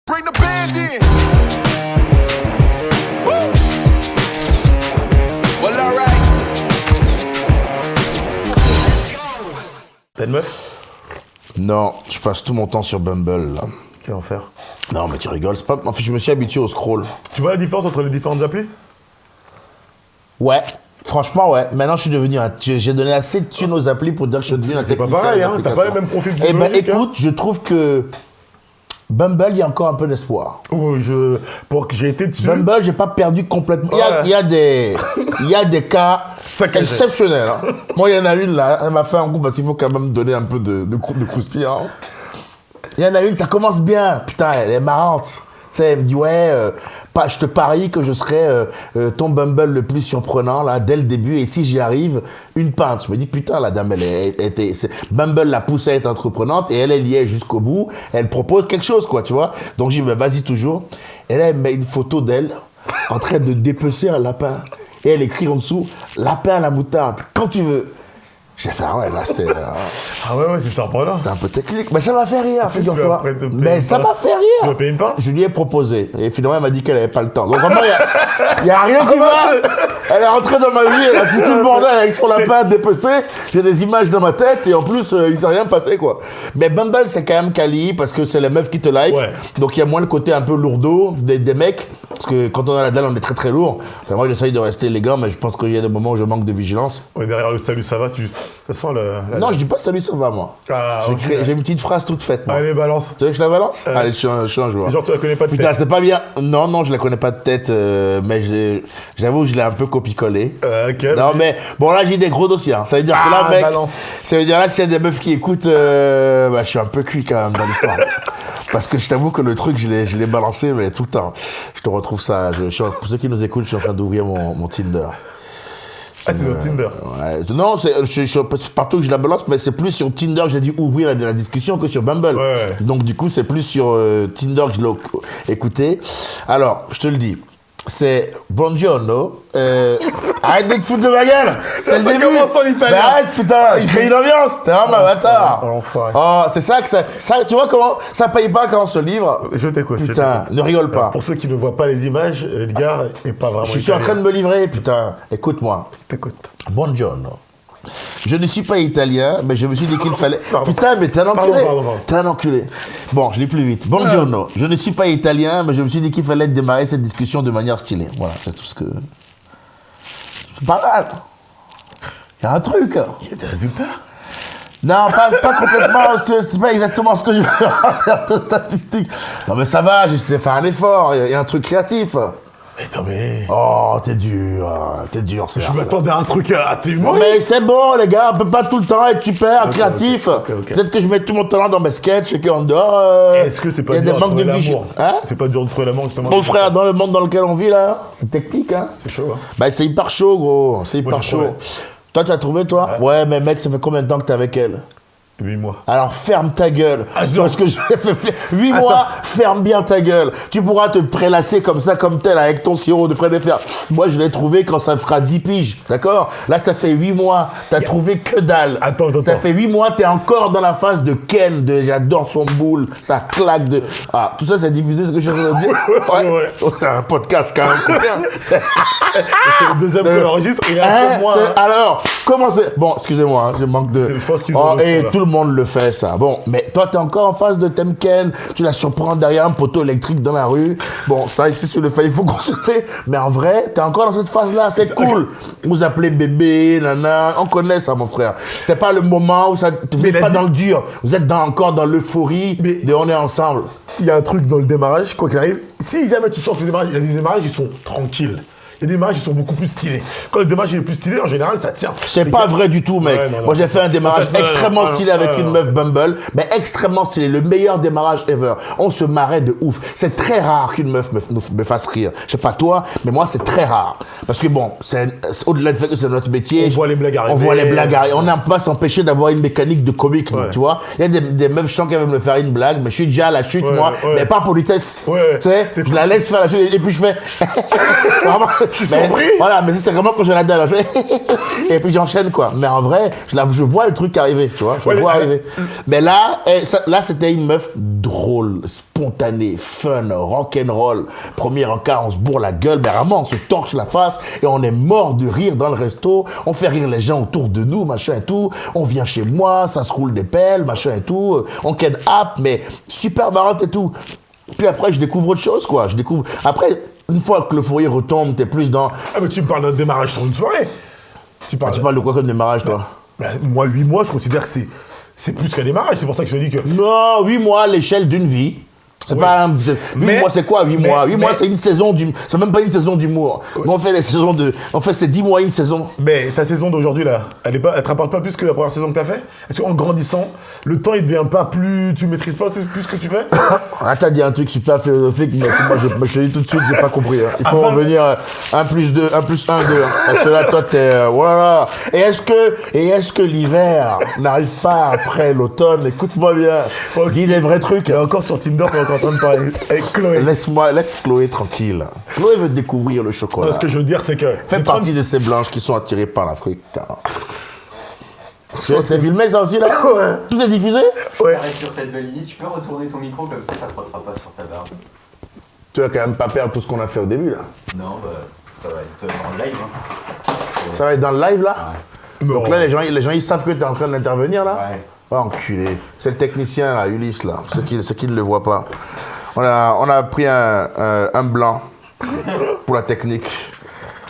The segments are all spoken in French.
Bring the band in. Woo. Well, all right. T'as une meuf? Non, je passe tout mon temps sur Bumble, là. Quel enfer. Non, mais tu rigoles, c'est pas... En fait, je me suis habitué au scroll. Tu vois la différence entre les différentes applis? Ouais, franchement, ouais. Maintenant, je suis devenu un... J'ai donné assez de thunes aux applis pour dire que je suis devenu un C'est pas technicien pareil, hein. T'as d'application. pas les mêmes profils Eh ben, psychologiques, hein. écoute, je trouve que Bumble, il y a encore un peu d'espoir. Oh, j'ai été dessus. Bumble, j'ai pas perdu complètement. Ouais. Il y a des cas Saccagés. exceptionnels. Hein. Moi, il y en a une là, elle m'a fait un coup parce qu'il faut quand même donner un peu de croustillant. Il y en a une, ça commence bien. Putain, elle est marrante. Tu sais, elle me dit, ouais, je te parie que je serai ton Bumble le plus surprenant, là, dès le début. Et si j'y arrive, une pinte. Je me dis, putain, la dame, Bumble l'a poussée à être entreprenante et elle y est jusqu'au bout. Elle propose quelque chose, quoi, tu vois. Donc, j'ai dit, vas-y, toujours. Et là, elle met une photo d'elle en train de dépecer un lapin. Et elle écrit en dessous, lapin à la moutarde, quand tu veux. J'ai fait, ah ouais, là, c'est... Ah ouais, c'est surprenant. c'est un peu technique, mais ça m'a fait rire, figure-toi. après te payer Mais une ça pinte. m'a fait Tu vas rire. payer une part? Je lui ai proposé. Et finalement, elle m'a dit qu'elle n'avait pas le temps. Donc vraiment, il n'y a rien qui va. Elle est rentrée dans ma vie, elle a foutu le bordel avec son lapin dépecé. J'ai des images dans ma tête et en plus, il s'est rien passé, quoi. Mais Bumble, c'est quand même quali parce que c'est les meufs qui te like. Ouais. Donc il y a moins le côté un peu lourdeau des mecs. Parce que quand on a la dalle, on est très très lourd. Enfin, moi, j'essaye de rester élégant, mais je pense qu'il y a des moments où je manque de vigilance. Ouais, derrière le salut, ça va, ça sent Non, je dis pas salut, ça va, moi. Ah, ok. J'ai une petite phrase toute faite, moi. Allez, balance. Tu veux que je la balance? Allez, je suis un joueur. Genre, tu la connais pas de Putain, tête. c'est pas bien. Non, je la connais pas de tête, mais j'avoue, je l'ai un peu copie-collé. Ok. Non, mais bon, là, j'ai des gros dossiers. Hein. Ça veut dire que là, mec, balance. ça veut dire là, s'il y a des meufs qui écoutent, je suis un peu cuit quand même dans l'histoire. Parce que je t'avoue que le truc, je l'ai balancé, mais tout le temps. Je te retrouve ça. Pour ceux qui nous écoutent, je suis en train d'ouvrir mon Tinder. Ah, c'est sur Tinder. Ouais. Non, c'est partout que je la balance, mais c'est plus sur Tinder que j'ai dû ouvrir la discussion que sur Bumble. Ouais. Donc du coup, c'est plus sur Tinder que je l'ai écouté. Alors, je te le dis, c'est Buongiorno. Arrête de te foutre de ma gueule. C'est le début. commence en italien. Mais arrête, putain, je crée une ambiance. T'es un bâtard. L'enfoiré. Oh, c'est ça que ça, tu vois comment ça paye pas quand on se livre. Je t'écoute. je Putain, t'écoute. ne rigole pas. Pour ceux qui ne voient pas les images, le gars est pas vraiment. Je suis en train de me livrer, putain. Écoute-moi. T'écoutes. Buongiorno. Je ne suis pas italien, mais je me suis dit qu'il fallait... Pardon. Putain, mais t'es un enculé. Pardon. T'es un enculé. Bon, je lis plus vite. Buongiorno. Je ne suis pas italien, mais je me suis dit qu'il fallait démarrer cette discussion de manière stylée. Voilà, c'est tout ce que... C'est pas mal. Il y a un truc. Il y a des résultats. Non, pas complètement. C'est pas exactement ce que je veux en termes de statistiques. Non, mais ça va, j'essaie de faire un effort. Il y a un truc créatif. Attends, mais. Oh, t'es dur, c'est Je m'attendais à un truc à tes Non, humoriste. mais c'est bon, les gars, on peut pas tout le temps être super créatif. ok. Peut-être que je mets tout mon talent dans mes sketchs et qu'en dehors, Est-ce que c'est pas il y a dur des de manques de trouver vision. l'amour Hein? C'est pas dur de trouver l'amour, justement. Mon frère, dans le monde dans lequel on vit, là, c'est technique, hein. C'est chaud, hein. Bah, c'est hyper chaud, gros. C'est hyper j'ai chaud. trouvé. Toi, tu as trouvé, toi? Ouais, mais mec, ça fait combien de temps que t'es avec elle? 8 mois. Alors ferme ta gueule. Ah, Parce que j'ai fait 8 mois, ferme bien ta gueule. Tu pourras te prélasser comme ça, comme tel, avec ton sirop de frais de fer. Moi, je l'ai trouvé quand ça fera 10 piges. D'accord? Là, ça fait 8 mois. T'as trouvé que dalle. Attends. Ça fait 8 mois, t'es encore dans la phase de Ken, de j'adore son boule, ça claque de. Ah, tout ça, c'est diffusé ce que je viens de dire? Ouais. Oh, c'est un podcast quand même. C'est- C'est le deuxième qu'on enregistre, il est un Hein, peu moins. c'est- alors, comment c'est. Bon, excusez-moi, hein, je manque de. Je pense qu'ils Oh, ont le et son, là. tout le monde le fait, ça. Bon, mais toi, t'es encore en face de Temken, tu la surprends derrière un poteau électrique dans la rue. Bon, ça, ici, tu le fais, il faut consulter. Mais en vrai, t'es encore dans cette phase-là, c'est cool. Vous appelez bébé, nana, on connaît ça, mon frère. C'est pas le moment où ça. Vous Mais n'êtes il a pas dit- dans le dur, vous êtes encore dans l'euphorie Mais- de on est ensemble. Il y a un truc dans le démarrage, quoi qu'il arrive. Si jamais tu sors le démarrage, il y a des démarrages qui sont tranquilles. Il y a des démarrages qui sont beaucoup plus stylés. Quand le démarrage est plus stylé, en général, ça tient. C'est pas vrai du tout, mec. Ouais, non. Moi, j'ai fait un démarrage Ouais, extrêmement ouais, stylé avec ouais, une ouais. meuf Bumble, mais extrêmement stylé. Le meilleur démarrage ever. On se marrait de ouf. C'est très rare qu'une meuf me fasse rire. Je sais pas toi, mais moi, c'est très rare. Parce que bon, c'est au-delà du fait que c'est notre métier. On voit les blagues arriver. On voit les blagues arriver. On n'a pas s'empêcher d'avoir une mécanique de comique, nous, Ouais. tu vois. Il y a des meufs, je sens qu'elles veulent me faire une blague, mais je suis déjà à la chute, Ouais, moi, ouais. mais pas politesse. Ouais. Tu sais, C'est je la laisse faire la chute et puis je fais. Vraiment, Je suis Mais, surpris. voilà, mais c'est vraiment quand j'ai la dalle. Et puis j'enchaîne, quoi. Mais en vrai, je vois le truc arriver, tu vois. Je le vois arriver. Mais là, là c'était une meuf drôle, spontanée, fun, rock'n'roll. Premier encart, on se bourre la gueule, mais vraiment, on se torche la face et on est mort de rire dans le resto. On fait rire les gens autour de nous, machin et tout. On vient chez moi, ça se roule des pelles, machin et tout. On ken app, mais super marrante et tout. Puis après, je découvre autre chose, quoi. Je découvre. Après, une fois que le fourrier retombe, t'es plus dans. Ah, mais tu me parles d'un démarrage sur une soirée. Tu parles, Tu parles de quoi comme démarrage, toi? Moi, 8 mois, je considère que c'est plus qu'un démarrage. C'est pour ça que je te dis que. Non, 8 mois à l'échelle d'une vie. C'est Oui. pas 8 mois, c'est quoi 8 mois 8 mois, mais- c'est une saison c'est même pas une saison d'humour. Nous, on fait les saisons en fait, c'est 10 mois une saison. Mais ta saison d'aujourd'hui, là, elle te rapporte pas plus que la première saison que t'as fait? Est-ce qu'en grandissant, le temps, il devient pas plus. Tu maîtrises pas plus ce que tu fais? Ah, t'as dit un truc super philosophique, mais moi, je te dis tout de suite, j'ai pas compris. Hein. Il faut Enfin- revenir 1 plus 2, 1 plus 1, 2. Parce que là, toi, t'es. Voilà. Et est-ce que l'hiver n'arrive pas après l'automne? Écoute-moi bien. Dis des vrais trucs. Il est encore sur Tinder, on est encore en train de parler avec Chloé. Laisse Chloé tranquille. Chloé veut découvrir le chocolat. Non, ce que je veux dire, c'est que. Fais partie de ces blanches qui sont attirées par l'Afrique. C'est filmé ça aussi là? Ouais. Tout est diffusé? Ouais. Arrête sur cette belle ligne, tu peux retourner ton micro comme ça frottera pas sur ta barbe. Tu vas quand même pas perdre tout ce qu'on a fait au début là. Non, bah, ça va être en live. Hein. Ça va être dans le live là? Donc Non. là les gens ils savent que tu es en train d'intervenir là? Ouais. Oh, enculé. C'est le technicien là, Ulysse là, ceux qui ne le voient pas. On a pris un blanc pour la technique.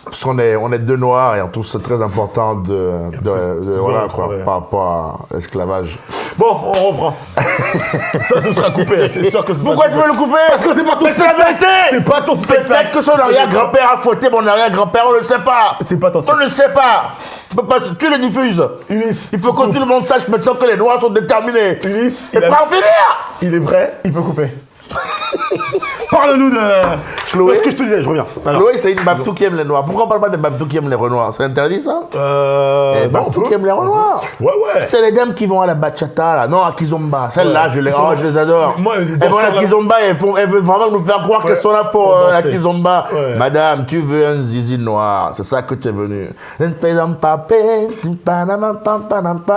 Parce qu'on est deux noirs et en tout c'est très important voilà, bon, quoi, ouais. par rapport à l'esclavage. Bon, on reprend. Ça, ce sera coupé. C'est sûr que ce sera Pourquoi tu coupé. veux le couper? Parce que c'est pas ton Mais c'est la vérité! C'est pas ton spectacle. Peut-être que son arrière-grand-père a fauté mon arrière-grand-père, on ne le sait pas. C'est pas ton On spectacle. ne le sait pas. Tu le diffuses. Ulysse, Il faut que tout le monde sache maintenant que les noirs sont déterminés. Ulysse, Et pas en finir. il est prêt, il peut couper. Parle-nous de. Chloé. Ce que je te disais, je reviens. Alors, Chloé, c'est une babtou qui aime les noirs. Pourquoi on parle pas des babtou qui aiment les renoirs? C'est interdit ça? non, on Babtou peut. qui aime les renoirs. Ouais, ouais. C'est les dames qui vont à la bachata là. Non, à Kizomba. Celles-là, Ouais. je Ils sont- les adore. Moi, elles dans vont à ça, la là- Kizomba et elles veulent vraiment nous faire croire Ouais. qu'elles sont là pour Pour la danser. Kizomba. Ouais. Madame, tu veux un zizi noir. C'est ça que tu es venu.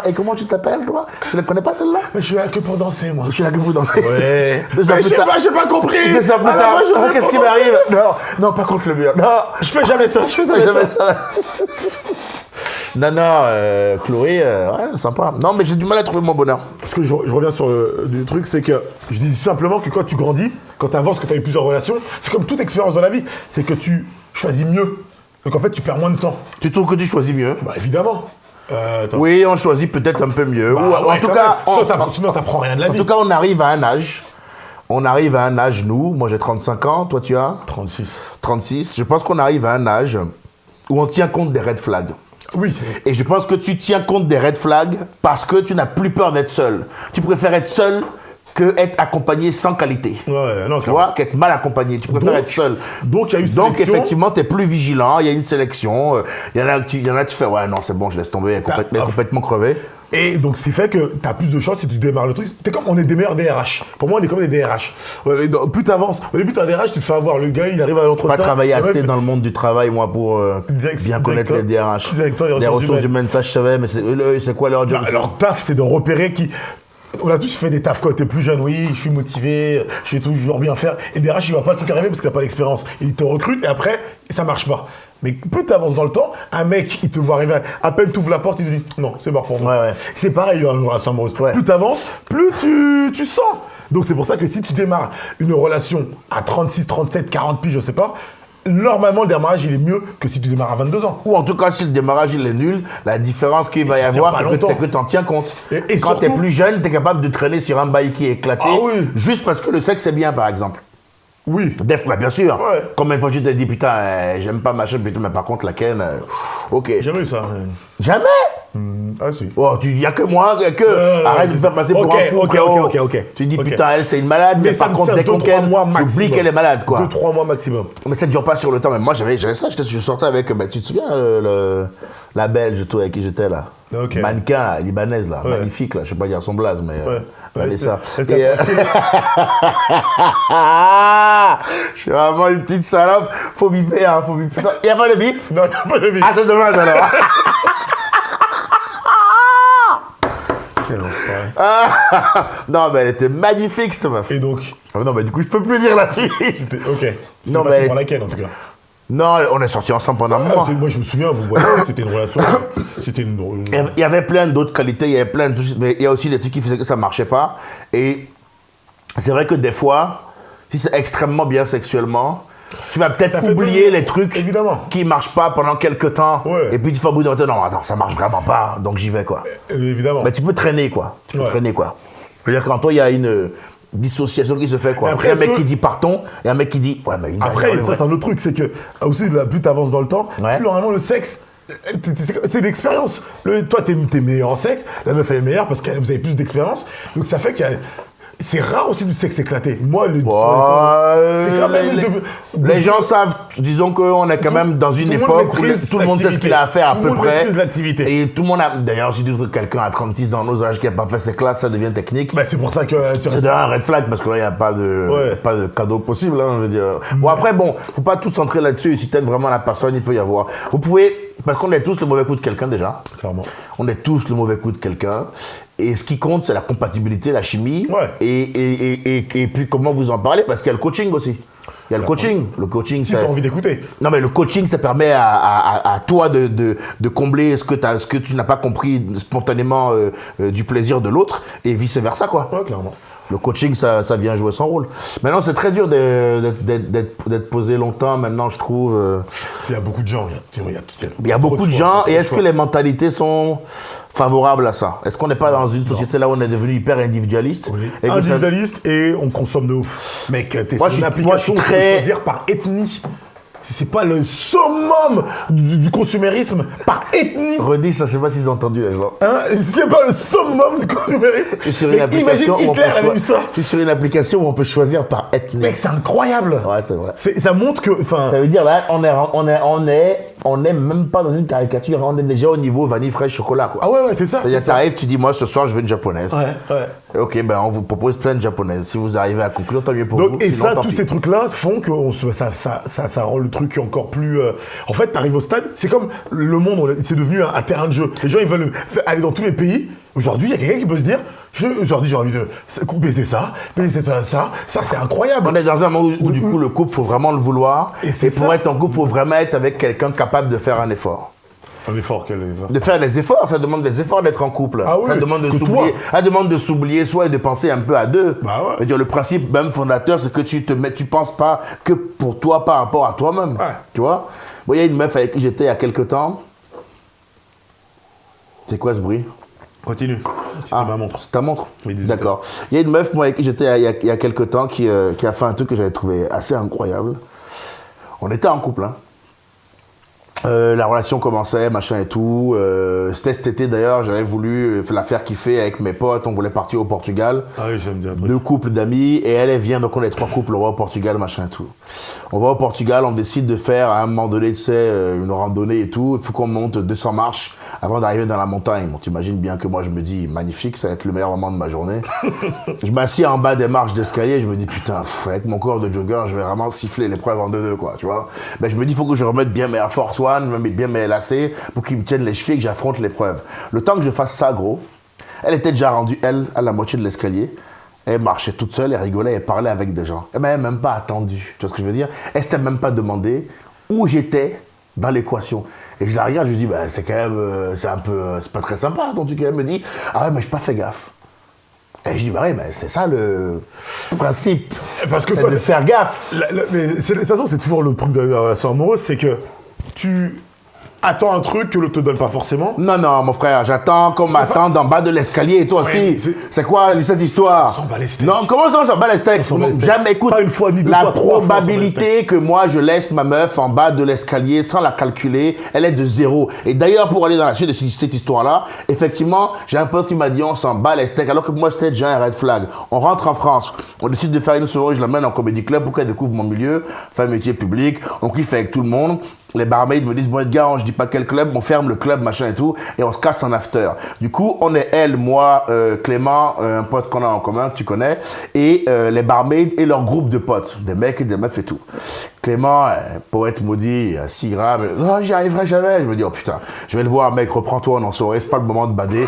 Et comment tu t'appelles, toi? Tu ne connais pas celle-là? Mais je suis là que pour danser, moi. Je suis là que vous dansez. Ouais. 2 ans Mais plus je sais tard. pas, j'ai pas compris. C'est ça plus Ah, tard. moi, je Oh, réponds. qu'est-ce qui m'arrive? Non, non, pas contre le mur. Non, Je fais jamais ça. Je fais jamais jamais ça. ça. Non, Chloé, ouais, sympa. Non, mais j'ai du mal à trouver mon bonheur. Parce que je reviens sur le truc, c'est que je dis simplement que quand tu grandis, quand tu avances, que tu as eu plusieurs relations, c'est comme toute expérience dans la vie, c'est que tu choisis mieux. Donc en fait, tu perds moins de temps. Tu trouves que tu choisis mieux? Bah évidemment. Attends. Oui, on choisit peut-être un peu mieux. Bah, Ou, ouais, en tout quand cas, même. Sinon, t'apprends rien de la en vie. tout cas, on arrive à un âge. On arrive à un âge, nous. Moi, j'ai 35 ans. Toi, tu as 36. 36. Je pense qu'on arrive à un âge où on tient compte des red flags. Oui. Et je pense que tu tiens compte des red flags parce que tu n'as plus peur d'être seul. Tu préfères être seul que être accompagné sans qualité. Ouais, non, Tu vois, qu'être mal accompagné. Tu préfères Donc, être seul. Donc, il y a eu Donc, sélection. effectivement, tu es plus vigilant. Il y a une sélection. Il y en a, tu fais, ouais, non, c'est bon, je laisse tomber. Elle est complètement crevée. Et donc, ce qui fait que tu as plus de chance si tu démarres le truc. C'est comme on est des meilleurs DRH. Pour moi, on est comme des DRH. Ouais, plus tu avances, au début, tu as un DRH, tu te fais avoir. Le gars, il arrive à l'entretien. Pas travaillé la meuf, assez dans le monde du travail, moi, pour bien connaître les DRH. Directeur Des ressources humaines, ça, je savais, mais c'est quoi leur job? Bah, leur taf, c'est de repérer qui. On a tous fait des tafs quand t'es plus jeune, oui, je suis motivé, je vais toujours bien faire. Et le DRH, il va pas le truc arriver parce qu'il n'a pas l'expérience. Il te recrute et après, ça marche pas. Mais plus tu avances dans le temps, un mec, il te voit arriver, à peine tu ouvres la porte, il te dit non, c'est mort pour moi. Ouais, ouais. C'est pareil dans une relation amoureuse. Ouais. Plus tu avances, plus tu sens. Donc c'est pour ça que si tu démarres une relation à 36, 37, 40 piges, je sais pas, normalement le démarrage il est mieux que si tu démarres à 22 ans. Ou en tout cas, si le démarrage il est nul, la différence qu'il va y tu avoir, tiens pas c'est longtemps. que tu en tiens compte. Et Quand tu es surtout- plus jeune, tu es capable de traîner sur un bail qui est éclaté, Ah oui. juste parce que le sexe c'est bien, par exemple. Oui. Def, bah, bien sûr. Ouais. Combien de fois tu t'es dit, putain, j'aime pas machin, putain, mais par contre, la ken, ok. J'ai jamais eu ça. Jamais? Ah, si. Oh, il n'y a que moi, arrête de me faire passer pour un fou, frérot. Ok. Tu dis, putain, elle, c'est une malade, mais par contre, dès qu'on ken, j'oublie qu'elle est malade, quoi. 2-3 mois maximum. Mais ça ne dure pas sur le temps. Mais moi, j'avais ça. Je sortais avec, tu te souviens, la Belge, toi, avec qui j'étais, là. Ok. Mannequin, là, libanaise, là. Ouais. Magnifique, là. Je sais pas dire son blaze, mais. Ouais, ça. est-ce Et, je suis vraiment une petite salope. Faut biper, hein, faut biper ça. Il n'y a pas de bip? Non, il n'y a pas de bip. Ah, c'est dommage, alors. Quel enfoiré. Non, mais elle était magnifique, cette meuf. Et donc, Ah, non, mais du coup, je peux plus dire la suite. ok. Non, Pas mais pour laquelle, en tout cas. Non, on est sortis ensemble pendant un Ah, mois. moi, je me souviens, vous voyez, c'était une relation. C'était une. Il y avait plein d'autres qualités, il y avait plein de trucs, mais il y a aussi des trucs qui faisaient que ça ne marchait pas. Et c'est vrai que des fois, si c'est extrêmement bien sexuellement, tu vas peut-être oublier les trucs évidemment. qui ne marchent pas pendant quelques temps. Ouais. Et puis tu fais au bout d'un temps, non, attends, ça marche vraiment pas, donc j'y vais, quoi. Évidemment. Mais tu peux traîner, quoi. Tu peux traîner, quoi. C'est-à-dire quand toi, il y a une dissociation qui se fait, quoi. Après, Il y a un mec qui dit partons, et un mec qui dit, ouais, mais une Après, dernière, ça, c'est un autre truc, c'est que, aussi, plus t'avances dans le temps, Ouais. plus normalement le sexe, c'est l'expérience. Toi, t'es meilleur en sexe, la meuf, elle est meilleure parce que vous avez plus d'expérience. Donc, ça fait que c'est rare aussi du sexe éclaté. Moi, c'est quand même... Les gens savent, disons qu'on est quand même dans une époque où tout le monde sait ce qu'il a à faire à peu près. Tout le monde maîtrise l'activité. Et tout le monde a. D'ailleurs, si tu trouves quelqu'un à 36 ans, nos âges, qui n'a pas fait ses classes, ça devient technique. Bah, c'est pour ça que... C'est un red flag parce que là, il n'y a pas de cadeau possible. Hein, je veux dire. Bon, après, faut pas tout centrer là-dessus. Si t'aimes vraiment la personne, il peut y avoir. Vous pouvez. Parce qu'on est tous le mauvais coup de quelqu'un déjà. Clairement. On est tous le mauvais coup de quelqu'un. Et ce qui compte, c'est la compatibilité, la chimie. Ouais. Et puis comment vous en parlez, parce qu'il y a le coaching aussi. Il y a le coaching. Le coaching, Si t'as envie d'écouter. Non, mais le coaching, ça permet à toi de combler ce que tu n'as pas compris spontanément du plaisir de l'autre et vice-versa, quoi. Ouais, clairement. Le coaching, ça vient jouer son rôle. Maintenant, c'est très dur d'être posé longtemps, maintenant, je trouve. Il y a beaucoup de gens. Il y a beaucoup de gens. Et est-ce que les mentalités sont favorables à ça? Est-ce qu'on n'est pas dans une société là où on est devenu hyper individualiste? Oui. Et que Individualiste et on consomme de ouf. Mec, t'es Moi, sur je une suis application où tu peux très- choisir par ethnie. C'est pas le summum du consumérisme par ethnie. Redis, ça, je sais pas s'ils ont entendu, les gens. Hein, c'est pas le summum du consumérisme. Je suis sur une Mais imagine application où on peut Hitler avait eu ça. Je suis sur une application où on peut choisir par ethnie. Mec, c'est incroyable. Ouais, c'est vrai. Ça montre que, enfin, Ça veut dire là, on est même pas dans une caricature, on est déjà au niveau vanille fraîche chocolat, quoi. ah ouais, c'est ça. C'est-à-dire, t'arrives, tu dis, moi, ce soir, je veux une japonaise. Ouais. Ok, ben, on vous propose plein de japonaises. Si vous arrivez à conclure, tant mieux pour vous. Donc, et Sinon, ça, tant tous pis. ces trucs-là font que ça rend le truc encore plus. En fait, t'arrives au stade, c'est comme le monde, c'est devenu un terrain de jeu. Les gens, ils veulent aller dans tous les pays. Aujourd'hui, il y a quelqu'un qui peut se dire, aujourd'hui, j'ai envie de baiser ça, ça, c'est incroyable. On est dans un monde où, du coup, le couple, faut vraiment le vouloir. Et Et, c'est pour ça. être en couple, faut vraiment être avec quelqu'un capable de faire un effort. Un effort, quel effort. De faire des efforts, ça demande des efforts d'être en couple. Ah oui, ça demande de que s'oublier. toi. Ça demande de s'oublier soi et de penser un peu à deux. Bah ouais. Je veux dire, le principe même fondateur, c'est que tu penses pas que pour toi par rapport à toi-même. Ouais. Tu vois? Bon, il y a une meuf avec qui j'étais il y a quelques temps. C'est quoi ce bruit? Continue. C'est ma montre. C'est ta montre? Oui, dis-y. D'accord. Il y a une meuf, moi, avec qui j'étais il y a quelques temps, qui a fait un truc que j'avais trouvé assez incroyable. On était en couple, hein. La relation commençait, machin et tout. C'était cet été d'ailleurs, j'avais voulu la faire kiffer avec mes potes. On voulait partir au Portugal. Ah oui, j'aime bien un truc. 2 couples d'amis et elle vient, donc on est 3 couples, on va au Portugal, machin et tout. On va au Portugal, on décide de faire à un moment donné, tu sais, une randonnée et tout. Il faut qu'on monte 200 marches avant d'arriver dans la montagne. Bon, t'imagines bien que moi je me dis, magnifique, ça va être le meilleur moment de ma journée. Je m'assieds en bas des marches d'escalier, je me dis, putain, avec mon corps de jogger, je vais vraiment siffler l'épreuve en 2-2, quoi, tu vois. Ben, je me dis, il faut que je remette bien mes Air Force One, je me mette bien mes lacets pour qu'ils me tiennent les chevilles et que j'affronte l'épreuve. Le temps que je fasse ça, gros, elle était déjà rendue, elle, à la moitié de l'escalier. Elle marchait toute seule, elle rigolait, elle parlait avec des gens. Elle m'avait même pas attendu, tu vois ce que je veux dire? Elle s'était même pas demandé où j'étais dans l'équation. Et je la regarde, je lui dis, bah, c'est quand même, c'est pas très sympa ton truc. Elle me dit, ah ouais, mais j'ai pas fait gaffe. Et je dis, bah ouais, mais c'est ça le principe. Parce que c'est toi, de faire gaffe. Mais de toute façon, c'est toujours le truc de la relation amoureuse, c'est que attends un truc que l'autre te donne pas forcément. Non, mon frère, j'attends qu'on m'attende en bas de l'escalier et toi Ouais, aussi. C'est quoi cette histoire? s'en bat les steaks. Non, comment ça, on s'en bat les steaks? s'en bat les steaks. Jamais, écoute, Pas une fois, ni deux la fois, trois fois, on s'en bat les probabilité que moi je laisse ma meuf en bas de l'escalier sans la calculer, elle est de 0. Et d'ailleurs, pour aller dans la suite de cette histoire-là, effectivement, j'ai un pote qui m'a dit on s'en bat les steaks, alors que moi c'était déjà un red flag. On rentre en France, on décide de faire une soirée, je l'amène en comédie club pour qu'elle découvre mon milieu, fait un métier public, on kiffe avec tout le monde. Les barmaids me disent, bon Edgar, je dis pas quel club, on ferme le club, machin et tout, et on se casse en after. Du coup, on est elle, moi, Clément, un pote qu'on a en commun, que tu connais, et les barmaids et leur groupe de potes, des mecs et des meufs et tout. Clément, poète maudit, 6 grammes, non, j'y arriverai jamais. Je me dis, oh putain, je vais le voir, mec, reprends-toi, on en saurait, c'est pas le moment de bader.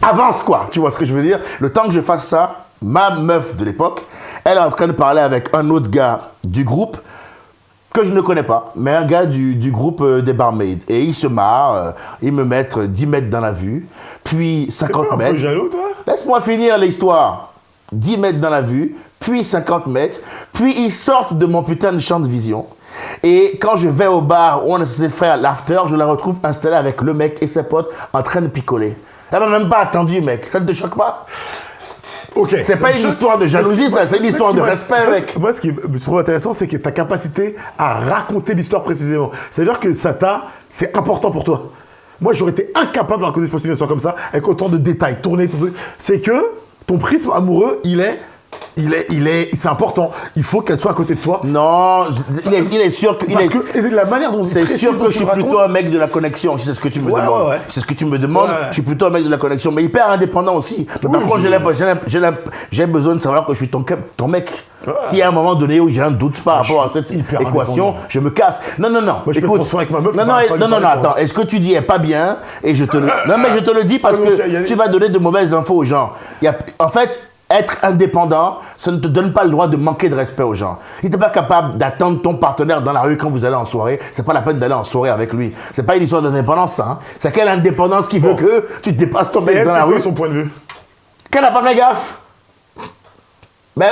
Avance quoi, tu vois ce que je veux dire? Le temps que je fasse ça, ma meuf de l'époque, elle est en train de parler avec un autre gars du groupe, que je ne connais pas, mais un gars du groupe des barmaids. Et ils se marrent, ils me mettent 10 mètres dans la vue, puis 50 Un peu mètres. jaloux, toi? Laisse-moi finir l'histoire. 10 mètres dans la vue, puis 50 mètres, puis ils sortent de mon putain de champ de vision. Et quand je vais au bar où on est censé faire l'after, je la retrouve installée avec le mec et ses potes en train de picoler. Elle m'a même pas attendu, mec. Ça ne te choque pas? Ok. C'est pas une histoire de jalousie, ça, c'est une histoire de respect, mec. Moi, ce qui je trouve intéressant, c'est que ta capacité à raconter l'histoire précisément. C'est-à-dire que c'est important pour toi. Moi, j'aurais été incapable de raconter une histoire comme ça, avec autant de détails, tourner, tout. C'est que ton prisme amoureux, c'est important. Il faut qu'elle soit à côté de toi. Non, il est sûr que... Parce que et la manière dont C'est sûr que je suis plutôt un mec de la connexion, si c'est ce que tu me demandes. Ouais. C'est ce que tu me demandes, Ouais. je suis plutôt un mec de la connexion, mais hyper indépendant aussi. Mais par contre, j'ai besoin de savoir que je suis ton mec. Ouais. S'il y a un moment donné où j'ai un doute par rapport à je suis cette hyper équation, indépendant. je me casse. Non. Moi, je fais Écoute, attention avec ma meuf, non, on va pas lui parler, attends. Est-ce que tu dis est pas bien et je te le... Non, mais je te le dis parce Ok, que tu vas donner de mauvaises infos aux gens. En fait, être indépendant, ça ne te donne pas le droit de manquer de respect aux gens. Si tu n'es pas capable d'attendre ton partenaire dans la rue quand vous allez en soirée, c'est pas la peine d'aller en soirée avec lui. C'est pas une histoire d'indépendance, ça. Hein. C'est quelle indépendance qui veut que tu dépasses ton Et mec elle, dans c'est la quoi rue? son point de vue? Qu'elle n'a pas fait gaffe. Mais...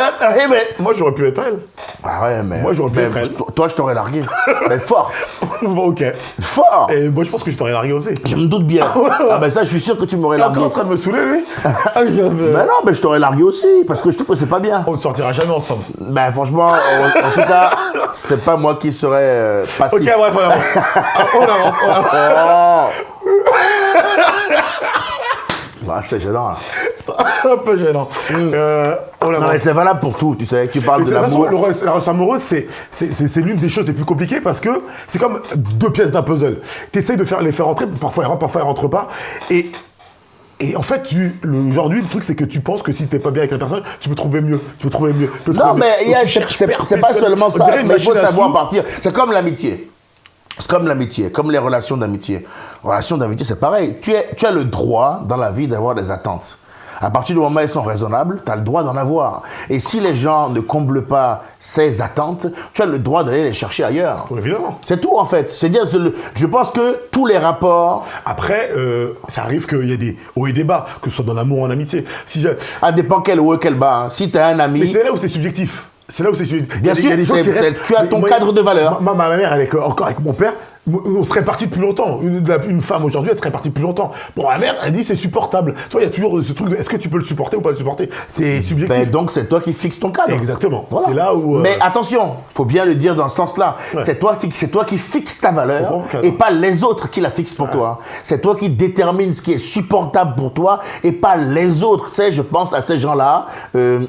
Moi, j'aurais pu être elle. Ah ouais, mais... Moi, j'aurais pu être elle. Toi, je t'aurais largué. Mais fort. Bon, ok. Fort. Et moi, je pense que je t'aurais largué aussi. Je me doute bien. Ah ben ça, je suis sûr que tu m'aurais Il est largué. encore en train de me saouler, lui. Mais non, mais je t'aurais largué aussi, parce que je trouve que c'est pas bien. On ne sortira jamais ensemble. Ben franchement, en tout cas, c'est pas moi qui serais passif. Ok, bref, on avance. Bah, c'est gênant, là. C'est un peu gênant. On Non, avance. mais c'est valable pour tout, tu sais. Tu parles de Mais l'amour. la relation amoureuse, c'est l'une des choses les plus compliquées parce que c'est comme 2 pièces d'un puzzle. Tu essayes de les faire entrer, parfois elles rentrent pas. Et en fait, aujourd'hui, le truc, c'est que tu penses que si t'es pas bien avec la personne, tu peux trouver mieux. Non, mais c'est pas seulement ça. Mais il faut savoir partir. C'est comme l'amitié. C'est comme l'amitié, comme les relations d'amitié. Relations d'amitié, c'est pareil. Tu as le droit dans la vie d'avoir des attentes. À partir du moment où elles sont raisonnables, tu as le droit d'en avoir. Et si les gens ne comblent pas ces attentes, tu as le droit d'aller les chercher ailleurs. Évidemment. C'est tout en fait. C'est-à-dire, je pense que tous les rapports... Après, ça arrive qu'il y ait des hauts et des bas, que ce soit dans l'amour ou en amitié. Ça dépend quel haut et quel bas. Hein. Si tu as un Mais ami... c'est là où c'est subjectif. C'est là où c'est subjectif. Bien Il y a des sûr, gens qui restent- tu as ton cadre de valeur. Ma mère, elle est encore avec mon père. On serait parti depuis longtemps. Une femme aujourd'hui, elle serait partie depuis longtemps. Bon, ma mère, elle dit c'est supportable. Tu vois, il y a toujours ce truc de est-ce que tu peux le supporter ou pas le supporter? C'est subjectif. Ben, donc c'est toi qui fixes ton cadre. Exactement. Voilà. C'est là où. Mais attention, faut bien le dire dans ce sens-là. Ouais. C'est toi qui fixes ta valeur Bon, cadre. et pas les autres qui la fixent pour toi. C'est toi qui détermines ce qui est supportable pour toi et pas les autres. Tu sais, je pense à ces gens-là,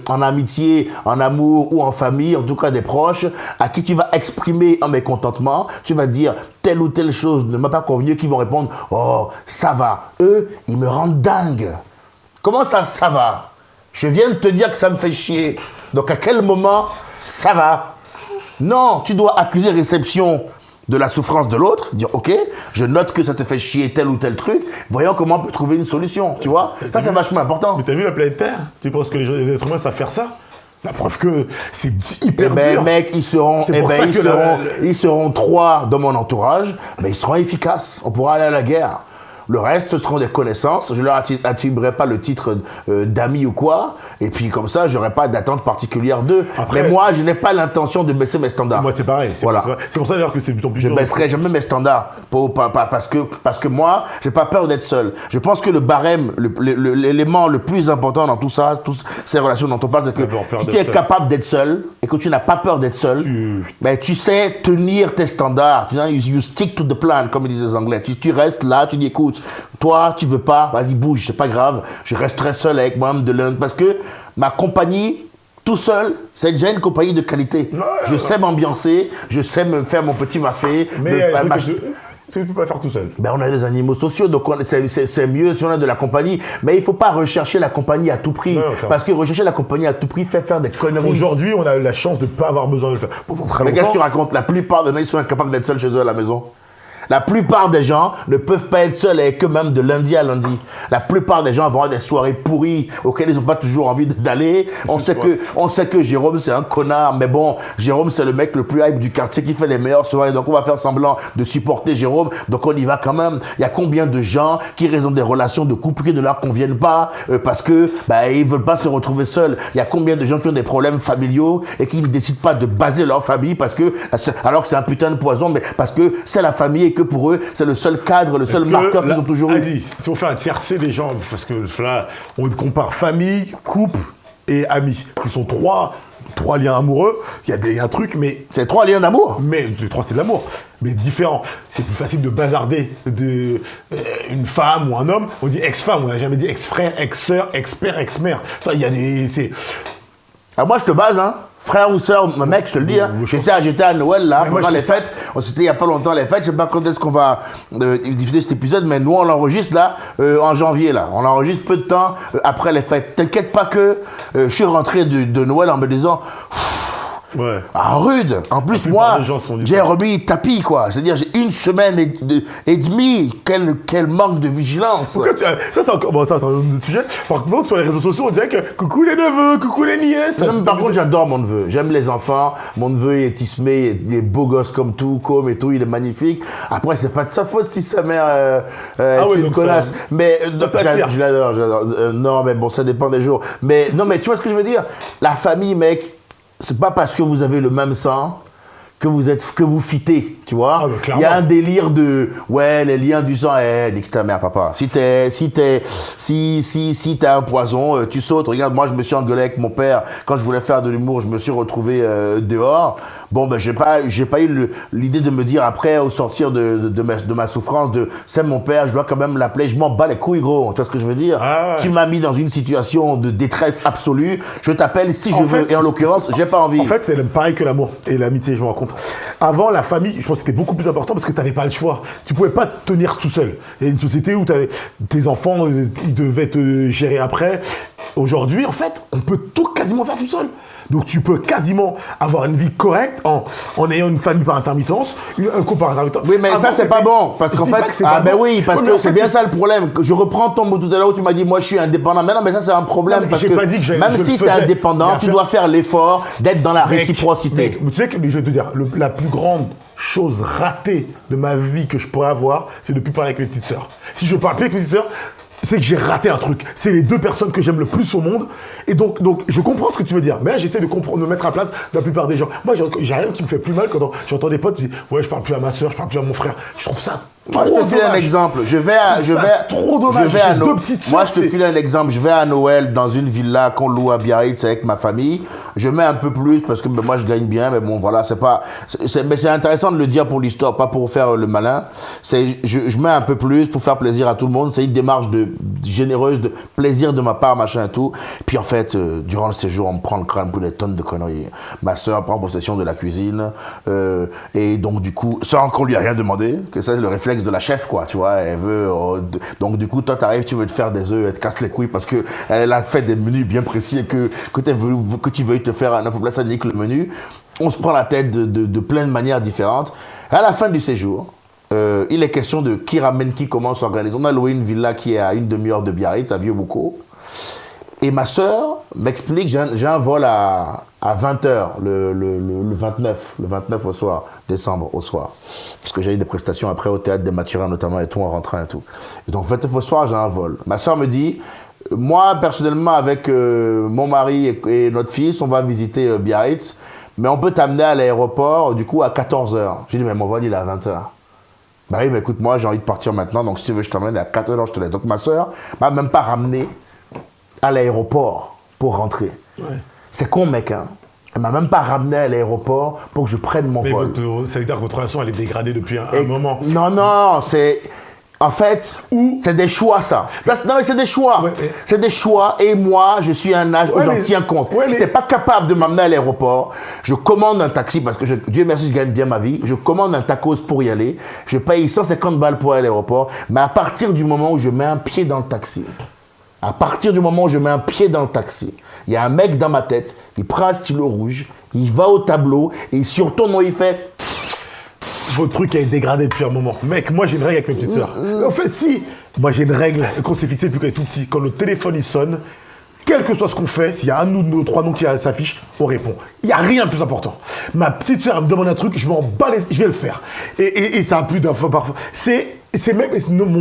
en amitié, en amour ou en famille, en tout cas des proches, à qui tu vas exprimer un mécontentement. Tu vas dire telle ou telle chose ne m'a pas convenu, qui vont répondre « Oh, ça va ». Eux, ils me rendent dingue. Comment ça va? Je viens de te dire que ça me fait chier. Donc à quel moment ça va? Non, tu dois accuser réception de la souffrance de l'autre, dire ok, je note que ça te fait chier tel ou tel truc, voyons comment on peut trouver une solution, tu vois? Ça c'est vachement important. Mais t'as vu la planète Terre? Tu penses que les êtres humains savent faire ça? La preuve que c'est Eh hyper ben dur. mec, ils seront 3 dans mon entourage, mais ils seront efficaces. On pourra aller à la guerre. Le reste, ce seront des connaissances. Je leur attribuerai pas le titre d'ami ou quoi. Et puis comme ça, j'aurai pas d'attente particulière d'eux. Après- Mais moi, je n'ai pas l'intention de baisser mes standards. Moi, c'est pareil. C'est Voilà. c'est pour ça d'ailleurs que c'est plutôt plus Je dur. baisserai jamais mes standards parce que moi, j'ai pas peur d'être seul. Je pense que le barème, l'élément le plus important dans tout ça, toutes ces relations dont on parle, c'est que D'abord, peur si d'être tu es seul. capable d'être seul et que tu n'as pas peur d'être seul, ben, tu sais tenir tes standards. Tu sais, you stick to the plan, comme ils disent les Anglais. Tu restes là, tu dis écoute, toi, tu veux pas, vas-y bouge, c'est pas grave. Je resterai seul avec moi-même de l'un parce que ma compagnie. Tout seul, c'est déjà une compagnie de qualité. Je sais m'ambiancer, je sais me faire mon petit mafé. Mais tu peux pas faire tout seul. Ben, on a des animaux sociaux, donc c'est mieux si on a de la compagnie. Mais il ne faut pas rechercher la compagnie à tout prix. Non, parce que rechercher la compagnie à tout prix fait faire des conneries. Aujourd'hui, on a eu la chance de ne pas avoir besoin de le faire. Pourtant, très Mais qu'est-ce que tu longtemps. racontes? La plupart des gens, ils sont incapables d'être seuls chez eux à la maison. La plupart des gens ne peuvent pas être seuls avec eux-mêmes de lundi à lundi. La plupart des gens vont avoir des soirées pourries auxquelles ils n'ont pas toujours envie d'aller. On sait que Jérôme, c'est un connard. Mais bon, Jérôme, c'est le mec le plus hype du quartier qui fait les meilleures soirées. Donc, on va faire semblant de supporter Jérôme. Donc, on y va quand même. Il y a combien de gens qui raisonnent des relations de couple qui ne leur conviennent pas parce que ils veulent pas se retrouver seuls. Il y a combien de gens qui ont des problèmes familiaux et qui ne décident pas de baser leur famille parce que, alors que c'est un putain de poison, mais parce que c'est la famille et que pour eux, c'est le seul cadre, le seul marqueur qu'ils ont toujours eu. Vas-y, si on fait un tiercé des gens, parce que là, on compare famille, couple et amis, qui sont trois liens amoureux, il y a un truc, mais C'est 3 liens d'amour. les trois c'est de l'amour, mais différent. C'est plus facile de bazarder une femme ou un homme. On dit ex-femme, on n'a jamais dit ex-frère, ex-sœur, ex-père, ex-mère. Ça, il y a des... Ah, moi, je te base, hein. Frère ou sœur, mec, je te le dis, hein. J'étais à Noël, là, Mais moi, pendant je les fais ça. fêtes. C'était il n'y a pas longtemps, les fêtes. Je sais pas quand est-ce qu'on va diffuser cet épisode, mais nous, on l'enregistre, là, en janvier, là. On l'enregistre peu de temps après les fêtes. T'inquiète pas que je suis rentré de Noël en me disant... Ouais. Ah, rude. En plus, plupart moi, des gens sont j'ai différents. remis tapis, quoi. C'est-à-dire, j'ai 1 semaine et demie. Quel manque de vigilance. Pourquoi ça, c'est encore... Bon, ça, c'est un autre sujet. Par contre, sur les réseaux sociaux, on dirait que coucou les neveux, coucou les nièces. Non, mais par contre, j'adore mon neveu. J'aime les enfants. Mon neveu, il est tismé, il est beau gosse comme tout, et tout, il est magnifique. Après, c'est pas de sa faute si sa mère est ouais, une donc connasse. ça- Mais ça attire. je l'adore. Non, mais bon, ça dépend des jours. Mais non, mais tu vois ce que je veux dire? La famille, mec, c'est pas parce que vous avez le même sang que vous fitez, tu vois. Ah, bah, Il y a clairement. un délire de ouais, les liens du sang, nique ta mère, papa. Si t'as un poison, tu sautes. Regarde, moi je me suis engueulé avec mon père quand je voulais faire de l'humour, je me suis retrouvé dehors. Bon, ben j'ai pas eu l'idée de me dire après au sortir de ma souffrance c'est mon père, je dois quand même l'appeler. Je m'en bats les couilles, gros. Tu vois ce que je veux dire? Ah ouais. Tu m'as mis dans une situation de détresse absolue. Je t'appelle si je En veux. fait, Et en l'occurrence, j'ai pas envie. En fait, c'est pareil que l'amour et l'amitié, je me rends compte. Avant, la famille, je pense que c'était beaucoup plus important parce que tu n'avais pas le choix. Tu pouvais pas te tenir tout seul. Il y a une société où tes enfants, ils devaient te gérer après. Aujourd'hui, en fait, on peut tout quasiment faire tout seul. Donc tu peux quasiment avoir une vie correcte en ayant une famille par intermittence, un couple par intermittence. Oui, mais Avant, ça, c'est pas bon. Parce Je qu'en dis pas fait, que c'est pas ben bon. oui, parce Oui, mais que en c'est fait, bien ça le problème. Je reprends ton mot tout à l'heure où tu m'as dit, moi, je suis indépendant. Mais non, mais ça, c'est un problème. Non, mais parce j'ai que pas dit que je même le si tu es faisais. indépendant, Mais tu après- dois faire l'effort d'être dans la Mec, réciprocité. mec, tu sais que je vais te dire, la plus grande chose ratée de ma vie que je pourrais avoir, c'est de ne plus parler avec mes petites sœurs. Si je parle plus avec mes petites sœurs, c'est que j'ai raté un truc. C'est les 2 personnes que j'aime le plus au monde. Et donc je comprends ce que tu veux dire. Mais là, j'essaie de me mettre à la place de la plupart des gens. Moi, j'ai rien qui me fait plus mal quand j'entends des potes qui disent « Ouais, je parle plus à ma sœur, je parle plus à mon frère. » Je trouve ça Moi, je te file un exemple. trop dommage. J'ai 2 petites sœurs, Moi, je te c'est- file un exemple. Je vais à Noël dans une villa qu'on loue à Biarritz avec ma famille. Je mets un peu plus parce que moi, je gagne bien. Mais bon, voilà, mais c'est intéressant de le dire pour l'histoire, pas pour faire le malin. Je mets un peu plus pour faire plaisir à tout le monde. C'est une démarche généreuse, de plaisir de ma part, machin et tout. Puis en fait, durant le séjour, on me prend le crâne pour des tonnes de conneries. Ma sœur prend possession de la cuisine. Et donc, du coup, sans qu'on lui a rien demandé, que ça, c'est le réflexe de la chef, quoi, tu vois. Elle veut. Donc, du coup, toi, t'arrives, tu veux te faire des œufs, elle te casse les couilles parce que elle a fait des menus bien précis et que tu veuilles te faire un œuf au plat, ça nique le menu. On se prend la tête de plein de manières différentes. À la fin du séjour, il est question de qui ramène qui, comment on s'organise. On a loué une villa qui est à une demi-heure de Biarritz, à Vieux-Boucau. Et ma sœur m'explique, j'ai un vol à 20h le 29 au soir, décembre au soir. Parce que j'ai eu des prestations après au théâtre des Mathurins notamment et tout, en rentrant et tout. Et donc 29 au soir, j'ai un vol. Ma sœur me dit, moi personnellement avec mon mari et notre fils, on va visiter Biarritz, mais on peut t'amener à l'aéroport du coup à 14h. J'ai dit, mais mon vol il est à 20h. Bah oui, mais écoute, moi j'ai envie de partir maintenant, donc si tu veux, je t'emmène à 14h, je te laisse. Donc ma sœur m'a même pas ramené à l'aéroport pour rentrer. Ouais. C'est con, mec, hein. Elle m'a même pas ramené à l'aéroport pour que je prenne mon Mais vol. ça veut dire que votre relation, elle est dégradée depuis un moment. Non, c'est... En fait, c'est des choix, ça. Non, mais c'est des choix. Ouais, C'est des choix. Et moi, je suis à un âge où j'en tiens compte. Ouais, si t'es pas capable de m'amener à l'aéroport, je commande un taxi parce que, Dieu merci, je gagne bien ma vie. Je commande un tacos pour y aller. Je paye 150 balles pour aller à l'aéroport. Mais à partir du moment où je mets un pied dans le taxi, il y a un mec dans ma tête, il prend un stylo rouge, il va au tableau et sur ton nom, il fait... Votre truc est dégradé depuis un moment. Mec, moi j'ai une règle avec mes petites sœurs. En fait, si, moi j'ai une règle qu'on s'est fixée depuis qu'on est tout petit. Quand le téléphone il sonne, quel que soit ce qu'on fait, s'il y a un de nos trois noms qui s'affiche, on répond. Il n'y a rien de plus important. Ma petite sœur, elle me demande un truc, je m'en bats je vais le faire. Et ça a plus d'un fois parfois. C'est même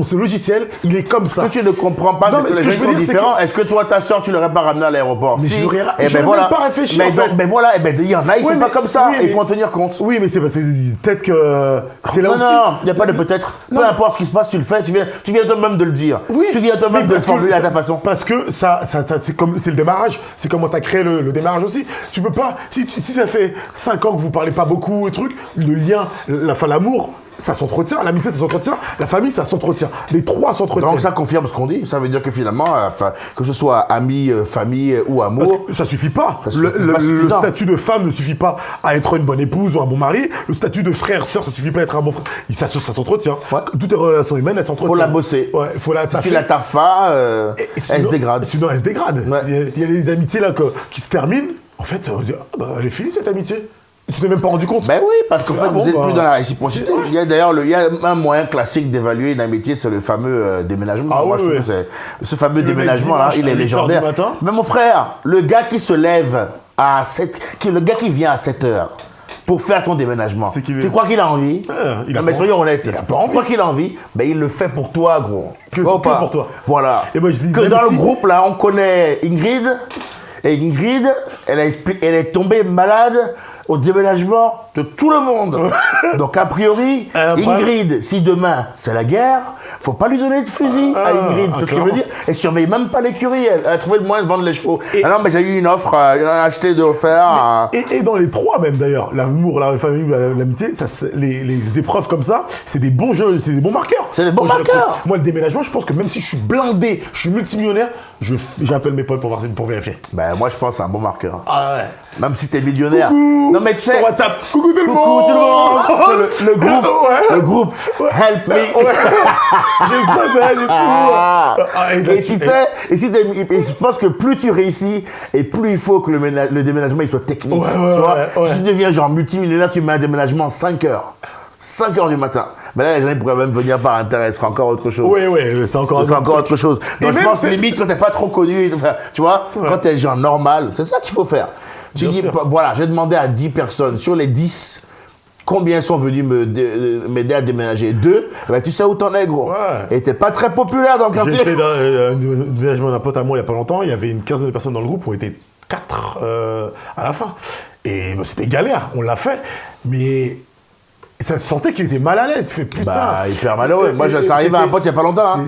ce logiciel, il est comme ça. Ce que tu ne comprends pas, c'est que les gens sont différents. Est-ce que toi, ta soeur, tu l'aurais pas ramené à l'aéroport? Mais si. j'aurais même pas réfléchi. Mais voilà, il y en a, ils sont pas comme ça. Il faut en tenir compte. Oui, mais c'est parce que peut-être que c'est là aussi. Non, il n'y a pas de peut-être. Peu importe ce qui se passe, tu le fais. Tu viens toi-même de le dire. Oui. Tu viens toi-même de le formuler à ta façon. Parce que ça c'est le démarrage. C'est comment tu as créé le démarrage aussi. Tu peux pas. Si ça fait 5 ans que vous parlez pas beaucoup et trucs, le lien, l'amour. Ça s'entretient, l'amitié ça s'entretient, la famille ça s'entretient, les trois s'entretiennent. Donc ça confirme ce qu'on dit, ça veut dire que finalement, que ce soit amis, famille ou amour... Parce que ça suffit pas. Le statut de femme ne suffit pas à être une bonne épouse ou un bon mari, le statut de frère, sœur, ça suffit pas à être un bon frère. Ça s'entretient. Ouais. Toutes les relations humaines, elles s'entretiennent. Faut la bosser. Ouais, faut la si tu la taffes pas, elle se dégrade. Sinon elle se dégrade. Ouais. Il y a des amitiés là qui se terminent, en fait, on dit, elle est finie cette amitié. Tu t'es même pas rendu compte? Ben oui, parce qu'en fait, vous n'êtes plus dans la réciprocité. Il y a d'ailleurs un moyen classique d'évaluer une amitié, c'est le fameux déménagement. Ah, moi, je trouve que ce fameux déménagement-là, il est légendaire. Mais mon frère, le gars qui se lève le gars qui vient à 7h pour faire ton déménagement, tu crois qu'il a envie? Mais soyons honnêtes, il a pas envie. Tu crois qu'il a envie? Ben il le fait pour toi, gros. Que pour toi. Voilà. Et moi, je dis que dans le groupe, là, on connaît Ingrid. Et Ingrid, elle est tombée malade au déménagement de tout le monde. Donc, a priori, Ingrid, si demain c'est la guerre, faut pas lui donner de fusil à Ingrid. Tu vois ce que je veux dire? Elle surveille même pas l'écurie. Elle a trouvé le moyen de vendre les chevaux. Non, mais j'ai eu une offre, acheté de offert. Et dans les trois, même d'ailleurs, l'amour, la famille, l'amitié, les épreuves comme ça, c'est des bons jeux, c'est des bons marqueurs. C'est des bons marqueurs. Moi, le déménagement, je pense que même si je suis blindé, je suis multimillionnaire, j'appelle mes potes pour vérifier. Ben, moi, je pense que c'est un bon marqueur. Ah ouais. Même si t'es millionnaire. Coucou. Non, mais tu sais. Sur WhatsApp. Coucou tout le monde. Coucou tout le monde. Le groupe. Ouais. Le groupe. Help me. J'ai besoin d'aide et tout. Et tu sais, je pense que plus tu réussis et plus il faut que le déménagement il soit technique. Si tu deviens genre multimillionnaire, tu mets un déménagement en 5 heures. 5 heures du matin. Mais là, les gens ils pourraient même venir par intérêt, ce sera encore autre chose. Oui, c'est encore autre chose. Donc je pense limite quand t'es pas trop connu, tu vois, quand t'es genre normal, c'est ça qu'il faut faire. Tu dis, voilà, j'ai demandé à 10 personnes, sur les 10, combien sont venus m'aider à déménager? 2, ben, tu sais où t'en es, gros. Ouais. Et t'es pas très populaire dans le quartier. J'ai fait un déménagement d'un pote à moi il y a pas longtemps, il y avait une quinzaine de personnes dans le groupe, on était 4 à la fin. Et c'était galère, on l'a fait, mais... ça sentait qu'il était mal à l'aise. Fait putain. Bah, hyper malheureux. Moi, ça arrive à un pote il n'y a pas longtemps. Hein.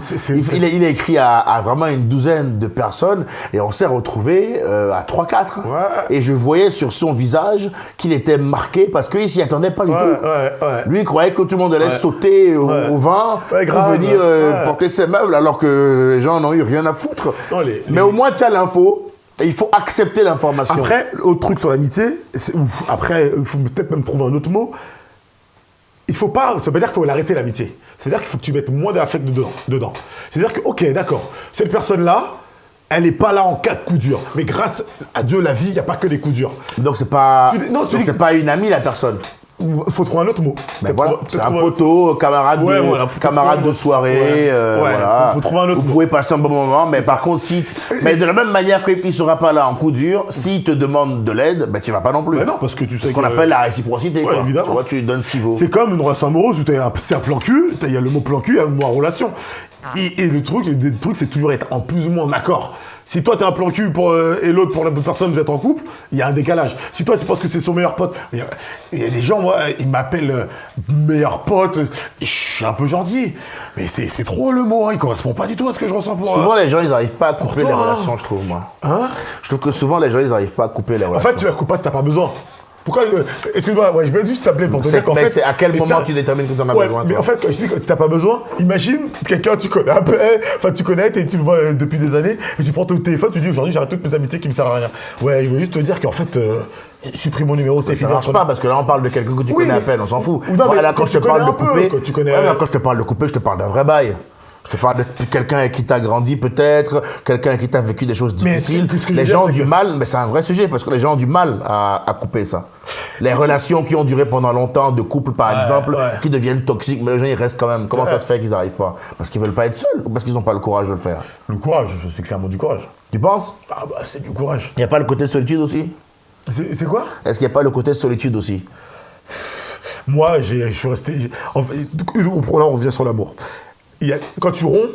Il a écrit à vraiment une douzaine de personnes et on s'est retrouvés à 3-4. Ouais. Et je voyais sur son visage qu'il était marqué parce qu'il s'y attendait pas du tout. Lui, il croyait que tout le monde allait sauter au vent pour venir porter ses meubles alors que les gens n'ont eu rien à foutre. Non, mais au moins, tu as l'info. Et il faut accepter l'information. Après, autre truc sur l'amitié, après, il faut peut-être même trouver un autre mot. Il faut pas, ça veut pas dire qu'il faut l'arrêter l'amitié. C'est-à-dire qu'il faut que tu mettes moins d'affect dedans. C'est-à-dire que, ok, d'accord, cette personne-là, elle n'est pas là en cas de coup dur. Mais grâce à Dieu, la vie, il n'y a pas que des coups durs. Donc c'est pas, c'est pas une amie, la personne. faut trouver un autre mot. Mais voilà, c'est un poteau, camarade, Ouais, voilà, faut camarade trouver un de soirée, Ouais, voilà. faut trouver un autre Vous mot. pouvez passer un bon moment, mais par contre, mais de la même manière qu'il ne sera pas là en coup dur, s'il te demande de l'aide, ben tu vas pas non plus. Mais non, parce que tu sais C'est ce qu'on que- appelle la réciprocité, quoi. évidemment. Tu vois, tu lui donnes ce qu'il vaut. C'est comme une relation amoureuse où c'est un plan cul, il y a le mot plan cul, il y a le mot relation. Et le truc, c'est toujours être en plus ou moins en accord. Si toi t'es un plan cul et l'autre pour la bonne personne, vous êtes en couple, il y a un décalage. Si toi tu penses que c'est son meilleur pote, il y a des gens, moi, ils m'appellent meilleur pote, je suis un peu gentil. Mais c'est trop le mot, il correspond pas du tout à ce que je ressens pour Souvent, les gens, ils n'arrivent pas à couper toi. les relations, je trouve, moi. Hein? Je trouve que souvent, les gens, ils n'arrivent pas à couper les En relations. fait, tu la coupes pas si t'as pas besoin. Pourquoi excuse-moi, ouais, je vais juste t'appeler pour te dire qu'en Mais fait. c'est à quel c'est moment ta- tu détermines que tu en as Ouais, besoin, mais toi. en fait, quand je dis que t'as pas besoin, imagine quelqu'un tu connais un peu, enfin tu connais et tu le vois depuis des années, et tu prends ton téléphone, tu dis aujourd'hui j'arrête toutes mes amitiés qui me servent à rien. Ouais, je veux juste te dire qu'en fait, supprime mon numéro, c'est Ça fini. marche pas parce que là on parle de quelqu'un que tu Oui, connais à mais- peine, on s'en fout. ou non, Moi, mais là quand quand je te tu connais parle de un peu, couper, quand tu connais- ouais, mais quand je te parle de couper, je te parle d'un vrai bail. Je te parle de quelqu'un avec qui tu as grandi peut-être, quelqu'un avec qui tu as vécu des choses Mais difficiles. ce que je veux Les dire, gens ont c'est du que- mal, mais c'est un vrai sujet parce que les gens ont du mal à couper ça. Les relations qui ont duré pendant longtemps, de couple par exemple, ouais. qui deviennent toxiques, mais les gens ils restent quand même. Comment ça Ouais. se fait qu'ils n'arrivent pas? Parce qu'ils veulent pas être seuls ou parce qu'ils n'ont pas le courage de le faire? Le courage, c'est clairement du courage. Tu penses? Ah bah c'est du courage. Il n'y a pas le côté solitude aussi? C'est quoi? Est-ce qu'il n'y a pas le côté solitude aussi? Moi, je suis resté. En fait, là, on revient sur l'amour. Quand tu romps,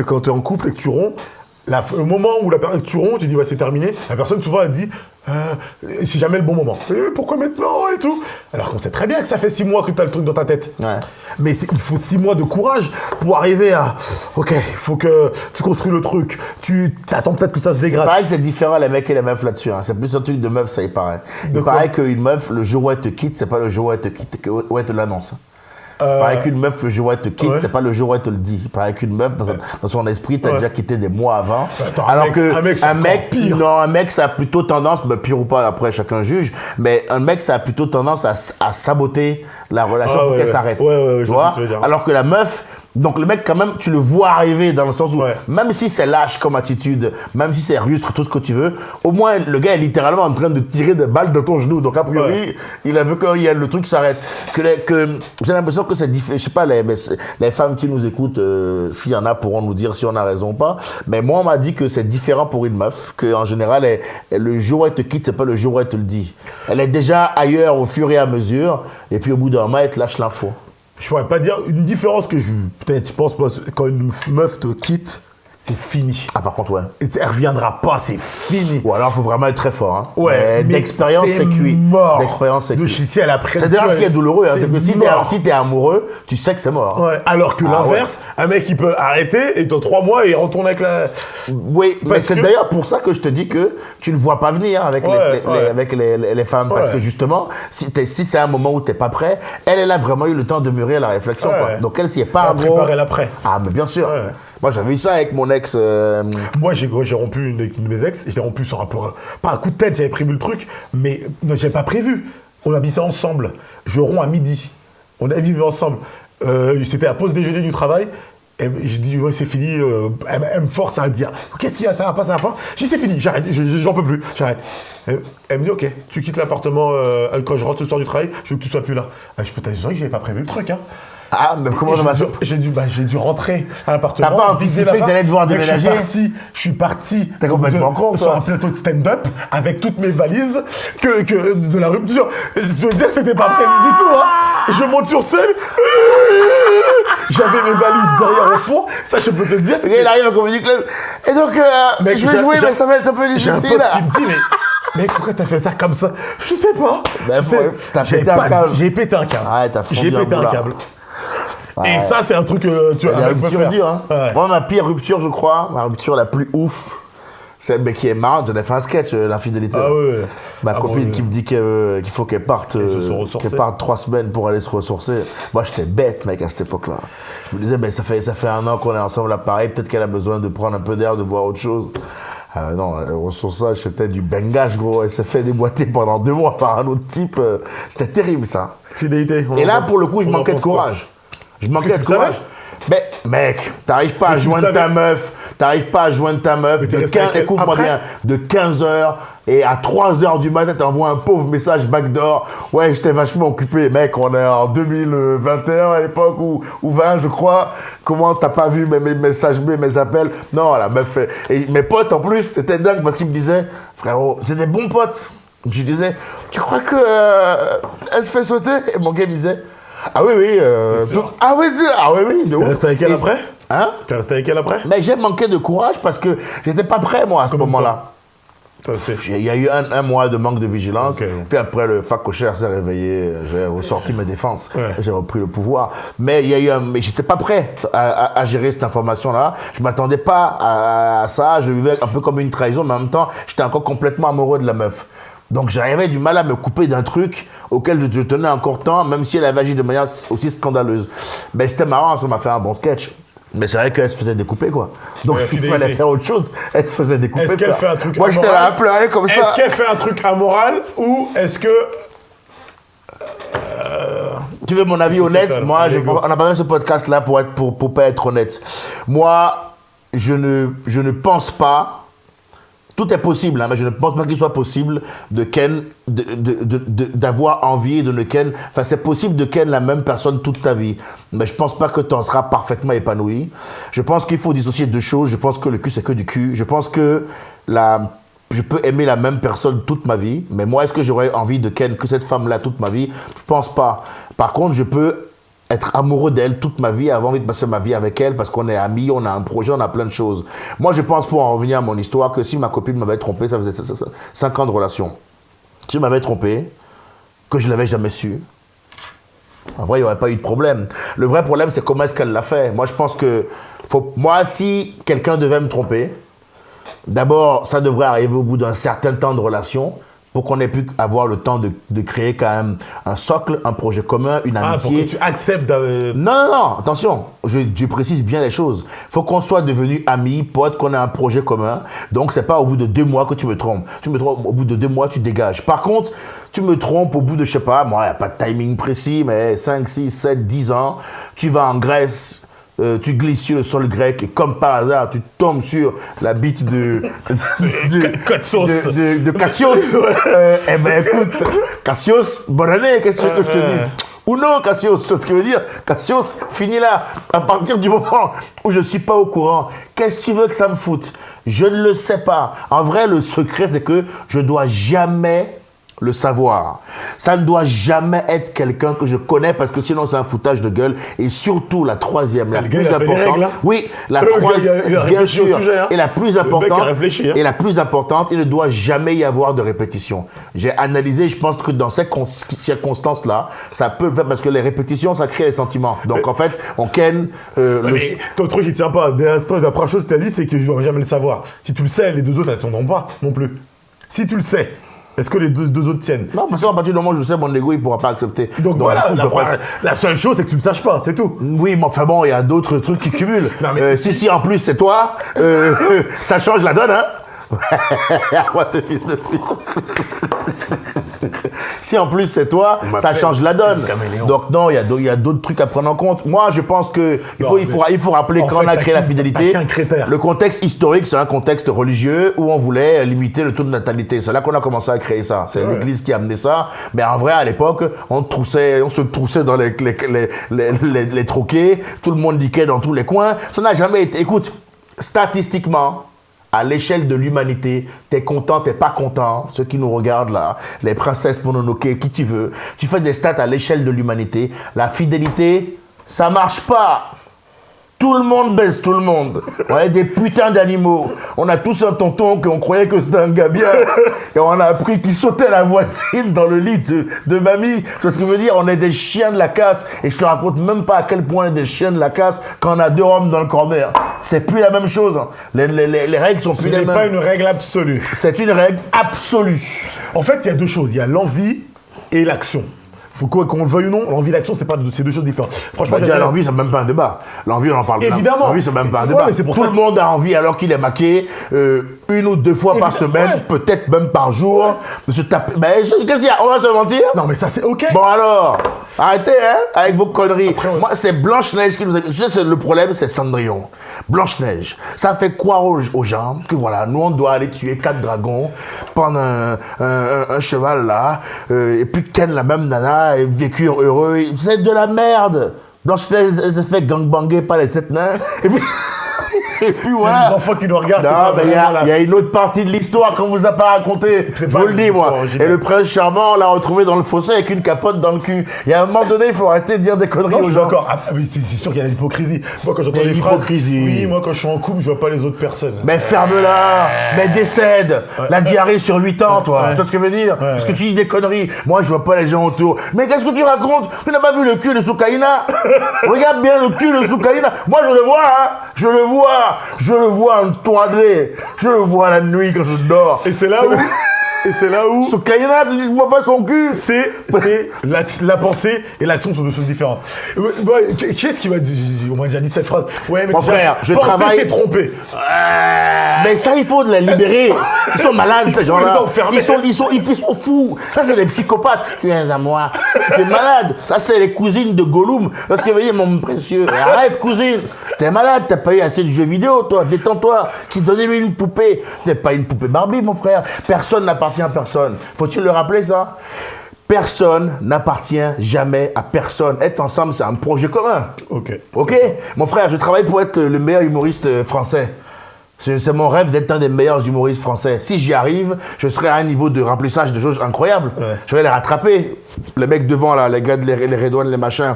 quand tu es en couple et que tu romps, au moment où que tu romps, tu dis ouais, c'est terminé, la personne souvent elle dit c'est jamais le bon moment. Pourquoi maintenant et tout. Alors qu'on sait très bien que ça fait 6 mois que tu as le truc dans ta tête. Ouais. Mais il faut 6 mois de courage pour arriver à ok, il faut que tu construis le truc, tu attends peut-être que ça se Il dégrade. paraît que c'est différent les mecs et les meufs là-dessus. Hein. C'est plus un truc de meuf, ça y paraît. De Il quoi paraît qu'une meuf, le jour où elle te quitte, c'est pas le jour où elle te quitte, où elle te l'annonce. Il paraît qu'une meuf, le jour où elle te quitte, Ouais. c'est pas le jour où elle te le dit. Il paraît qu'une meuf, dans son esprit, t'as Ouais. déjà quitté des mois avant. Attends, Alors un mec, c'est un encore mec, pire. non, un mec, ça a plutôt tendance, ben, pire ou pas, après chacun juge, mais un mec, ça a plutôt tendance à saboter la relation Ah, pour ouais, qu'elle ouais. s'arrête. Ouais, je Tu vois vois ce que tu veux dire. Alors que la meuf, donc le mec, quand même, tu le vois arriver dans le sens où, Ouais. même si c'est lâche comme attitude, même si c'est rustre, tout ce que tu veux, au moins le gars est littéralement en train de tirer des balles de ton genou. Donc a priori, Ouais. il a vu que le truc s'arrête. Que j'ai l'impression que c'est différent. Je sais pas, les femmes qui nous écoutent, s'il y en a, pourront nous dire si on a raison ou pas. Mais moi, on m'a dit que c'est différent pour une meuf, qu'en général, le jour où elle te quitte, c'est pas le jour où elle te le dit. Elle est déjà ailleurs au fur et à mesure, et puis au bout d'un moment, elle te lâche l'info. Je pourrais pas dire une différence que peut-être je pense pas, quand une meuf te quitte, c'est fini. Ah, par contre, ouais. Elle reviendra pas, c'est fini. Ou alors, il faut vraiment être très fort. Hein. Ouais, mais d'expérience, c'est cuit. mort. D'expérience, c'est De cuit. si elle a pris. C'est d'ailleurs ce qui est douloureux, hein, c'est que si mort. t'es amoureux, tu sais que c'est mort. Ouais, alors que Ah, l'inverse, un mec il peut arrêter et dans 3 mois il retourne avec la. Oui, mais Parce c'est que- d'ailleurs pour ça que je te dis que tu ne le vois pas venir avec, Ouais, ouais. avec les femmes. Parce Ouais. que justement, si c'est un moment où tu n'es pas prêt, elle a vraiment eu le temps de mûrir la réflexion. Ouais. Quoi. Donc elle s'y est pas Elle a préparé l'après. Ah, mais bien sûr. Ouais. Moi, j'avais eu ça avec mon ex. Moi j'ai rompu une de mes ex, et je l'ai rompu sur pas un coup de tête, j'avais prévu le truc, mais non, j'avais pas prévu. On habitait ensemble, je romps à midi, on a vécu ensemble. C'était la pause déjeuner du travail. Et je dis, ouais, c'est fini. Elle me force à dire, qu'est-ce qu'il y a, ça va pas, ça va pas. Je dis, c'est fini, j'arrête, j'en peux plus, j'arrête. Elle me dit, ok, tu quittes l'appartement quand je rentre ce soir du travail, je veux que tu sois plus là. Je peux t'assurer que j'avais pas prévu le truc, hein. Ah, mais comment ça va se... J'ai dû rentrer à l'appartement. T'as pas vider anticipé l'appart. que t'allais devoir Mec, déménager? Je suis parti. T'es complètement con, sur toi. un plateau de stand-up avec toutes mes valises que de la rupture. Je veux dire que c'était pas prévu du tout. Hein. Je monte sur scène. J'avais mes valises derrière au fond. Ça, je peux te dire. Il arrive au Comedy Club. Et donc, Mec, je vais jouer, mais ça va être un peu J'ai un difficile. pote qui me dit, mais pourquoi t'as fait ça comme ça? Je sais pas. Ben, Je sais- t'as j'ai pété un pas- câble. J'ai pété un câble. Ouais, t'as fondu J'ai un pété un boulard. câble. Ouais. Et ça, c'est un truc que tu Il y a un des mec peut ruptures faire. dures. Hein. Ouais. Moi, ma pire rupture, je crois, ma rupture la plus ouf, celle mais qui est marrante. J'en ai fait un sketch, l'infidélité. Ah ouais. Ma Ah copine bon, qui me dit qu'il faut qu'elle parte, se ressourcer. qu'elle parte 3 semaines pour aller se ressourcer. Moi, j'étais bête, mec, à cette époque-là. Je me disais, ben, ça fait 1 an qu'on est ensemble là, pareil. Peut-être qu'elle a besoin de prendre un peu d'air, de voir autre chose. Non, le ressourçage, c'était du bengage, gros. Elle s'est fait déboîter pendant 2 mois par un autre type. C'était terrible, ça. Fidélité. Et là, pour le coup, je manquais de courage. Je manquais de tu le courage. Mais, mec, t'arrives pas à tu le joindre ta savais. meuf, T'arrives pas à joindre ta meuf. t'es resté avec elle Écoute-moi après bien, de 15h et à 3h du matin, t'envoies un pauvre message backdoor. Ouais, j'étais vachement occupé. Mec, on est en 2021 à l'époque ou 20, je crois. Comment t'as pas vu mes messages, mes appels? Non, la meuf fait. Et mes potes, en plus, c'était dingue parce qu'ils me disaient, frérot, j'ai des bons potes. Je disais, tu crois que elle se fait sauter? Et mon gars me disait, ah oui, oui. Ah oui, de ouf. T'es resté avec elle après? Hein? T'es resté avec elle après? Mais j'ai manqué de courage parce que j'étais pas prêt, moi, à ce moment-là. Il y a eu un mois de manque de vigilance. Okay. Puis après, le facochère s'est réveillé. J'ai ressorti mes défenses. Ouais. J'ai repris le pouvoir. Mais il y a eu mais j'étais pas prêt à gérer cette information-là. Je m'attendais pas à ça. Je vivais un peu comme une trahison, mais en même temps, j'étais encore complètement amoureux de la meuf. Donc j'avais du mal à me couper d'un truc auquel je tenais encore tant, même si elle avait agi de manière aussi scandaleuse. Mais c'était marrant, ça m'a fait un bon sketch. Mais c'est vrai qu'elle se faisait découper, quoi. Donc il fallait faire autre chose. Elle se faisait découper. Est-ce qu'elle fait un truc Moi, j'étais là à pleurer comme ça. Est-ce qu'elle fait un truc amoral ou est-ce que... Tu veux mon avis honnête? Moi, on a pas fait ce podcast-là pour pas être honnête. Moi, je ne pense pas... Tout est possible, hein, mais je ne pense pas qu'il soit possible de ken, d'avoir envie de ne ken. Enfin, c'est possible de ken la même personne toute ta vie. Mais je ne pense pas que tu en seras parfaitement épanoui. Je pense qu'il faut dissocier deux choses. Je pense que le cul, c'est que du cul. Je pense que je peux aimer la même personne toute ma vie. Mais moi, est-ce que j'aurais envie de ken que cette femme-là toute ma vie? Je ne pense pas. Par contre, je peux être amoureux d'elle toute ma vie, avoir envie de passer ma vie avec elle parce qu'on est amis, on a un projet, on a plein de choses. Moi, je pense, pour en revenir à mon histoire, que si ma copine m'avait trompé, ça faisait 5 ans de relation. Si elle m'avait trompé, que je ne l'avais jamais su, en vrai, il n'y aurait pas eu de problème. Le vrai problème, c'est comment est-ce qu'elle l'a fait. Moi, je pense que, moi, si quelqu'un devait me tromper, d'abord, ça devrait arriver au bout d'un certain temps de relation, pour qu'on ait pu avoir le temps de créer quand même un socle, un projet commun, une amitié. Pour que tu acceptes Non, attention, je précise bien les choses. Il faut qu'on soit devenus amis, potes, qu'on ait un projet commun. Donc, c'est pas au bout de 2 mois que tu me trompes. Tu me trompes, au bout de 2 mois, tu dégages. Par contre, tu me trompes au bout de, je sais pas, moi, il n'y a pas de timing précis, mais 5, 6, 7, 10 ans, tu vas en Grèce, tu glisses sur le sol grec et comme par hasard, tu tombes sur la bite de Cassios. Eh ben écoute, Cassios, bonne année, qu'est-ce que je te dis? Ou non, Cassios, tu vois ce que je veux dire? Cassios, fini là. À partir du moment où je ne suis pas au courant, qu'est-ce que tu veux que ça me foute? Je ne le sais pas. En vrai, le secret, c'est que je ne dois jamais le savoir. Ça ne doit jamais être quelqu'un que je connais parce que sinon c'est un foutage de gueule. Et surtout la troisième, la plus importante. Oui, la troisième, bien sûr. Et la plus importante, il ne doit jamais y avoir de répétition. J'ai analysé, je pense que dans ces circonstances-là, ça peut faire parce que les répétitions, ça crée les sentiments. Donc en fait, on ken. Mais ton truc, il tient pas. La première chose que tu as dit, c'est que je ne dois jamais le savoir. Si tu le sais, les 2 autres, elles ne s'en pas non plus. Si tu le sais. Est-ce que les deux autres tiennent? Non, parce qu'à partir du moment où je sais, mon ego, il ne pourra pas accepter. Donc voilà, la seule chose, c'est que tu ne le saches pas, c'est tout. Oui, mais enfin bon, il y a d'autres trucs qui cumulent. Non, mais si en plus c'est toi, ça change la donne, hein. Moi, c'est fils de pute. Si en plus c'est toi, ça change la donne. Donc non, il y a d'autres trucs à prendre en compte. Moi, je pense que il faut rappeler quand on a créé la fidélité, le contexte historique, c'est un contexte religieux où on voulait limiter le taux de natalité. C'est là qu'on a commencé à créer ça. C'est l'Église qui a amené ça. Mais en vrai, à l'époque, on se troussait dans les troquets. Tout le monde niquait dans tous les coins. Ça n'a jamais été. Écoute, statistiquement, à l'échelle de l'humanité, t'es content, t'es pas content, ceux qui nous regardent là, les princesses Mononoke, qui tu veux, tu fais des stats à l'échelle de l'humanité, la fidélité, ça marche pas. Tout le monde baise tout le monde. On est des putains d'animaux. On a tous un tonton qu'on croyait que c'était un gars bien. Et on a appris qu'il sautait la voisine dans le lit de mamie. Tu vois ce que je veux dire? On est des chiens de la casse. Et je te raconte même pas à quel point on est des chiens de la casse quand on a 2 hommes dans le corner. C'est plus la même chose. Les règles sont plus les mêmes. Ce n'est pas une règle absolue. C'est une règle absolue. En fait, il y a 2 choses. Il y a l'envie et l'action. Faut qu'on le veuille ou non, l'envie et l'action, c'est 2 choses différentes. Franchement, l'envie, c'est même pas un débat. L'envie, on en parle. Évidemment. L'envie, c'est même pas un débat. Mais tout le monde a envie alors qu'il est maqué 1 ou 2 fois par semaine, peut-être même par jour, de se taper. Ben, qu'est-ce qu'il y a? On va se mentir? Non, mais ça, c'est OK. Bon, alors, Arrêtez, hein, avec vos conneries. Moi, c'est Blanche-Neige qui nous a... Tu sais, le problème, c'est Cendrillon. Blanche-Neige, ça fait croire aux gens que voilà, nous, on doit aller tuer 4 dragons, prendre un cheval là, et puis ken la même nana et vécu heureux. C'est de la merde. Blanche-Neige, elle se fait gangbanger par les 7 nains. Et puis... Et puis voilà. Les enfants qui nous regardent. Non, mais il y a une autre partie de l'histoire qu'on vous a pas racontée. Je vous le dis, moi. Et le prince charmant, on l'a retrouvé dans le fossé avec une capote dans le cul. Il y a un moment donné, il faut arrêter de dire des conneries Non, aux je suis gens. d'accord. Ah, mais c'est sûr qu'il y a l'hypocrisie. Moi, quand j'entends Il y a les phrases. l'hypocrisie. Oui, moi, quand je suis en couple, je vois pas les autres personnes. Mais ferme-la. Mais décède. La diarrhée sur 8 ans, toi. Ouais. Tu vois ce que je veux dire? Parce que tu dis des conneries. Moi, je vois pas les gens autour. Mais qu'est-ce que tu racontes? Tu n'as pas vu le cul de Soukaina? Regarde bien le cul de Soukaina. Moi, je le vois, hein. Je le vois. Je le vois entoilé. Je le vois la nuit quand je dors. Et c'est là où. Soukaina, tu ne vois pas son cul? C'est la pensée et l'action sont deux choses différentes. Qui est-ce qui m'a dit, on m'a déjà dit cette phrase? Ouais, mais Mon frère, je penser, travaille- c'est trompé. Mais ça, il faut de les libérer. Ils sont malades, ces gens-là. les enfermer. Ils sont fous. Ça, c'est des psychopathes. Tu es à moi. Tu es malade. Ça, c'est les cousines de Gollum. Parce que, vous voyez, mon précieux, arrête, cousine. T'es malade, t'as pas eu assez de jeux vidéo, toi. Détends-toi. Qui donnait-lui une poupée? T'es pas une poupée Barbie, mon frère. Personne n'appartient à personne. Faut-il le rappeler, ça? Personne n'appartient jamais à personne. Être ensemble, c'est un projet commun. Ok. Ok? Mon frère, je travaille pour être le meilleur humoriste français. C'est mon rêve d'être un des meilleurs humoristes français. Si j'y arrive, je serai à un niveau de remplissage de choses incroyables. Ouais. Je vais les rattraper. Les mecs devant, là, les gars, les Redouane, les machins,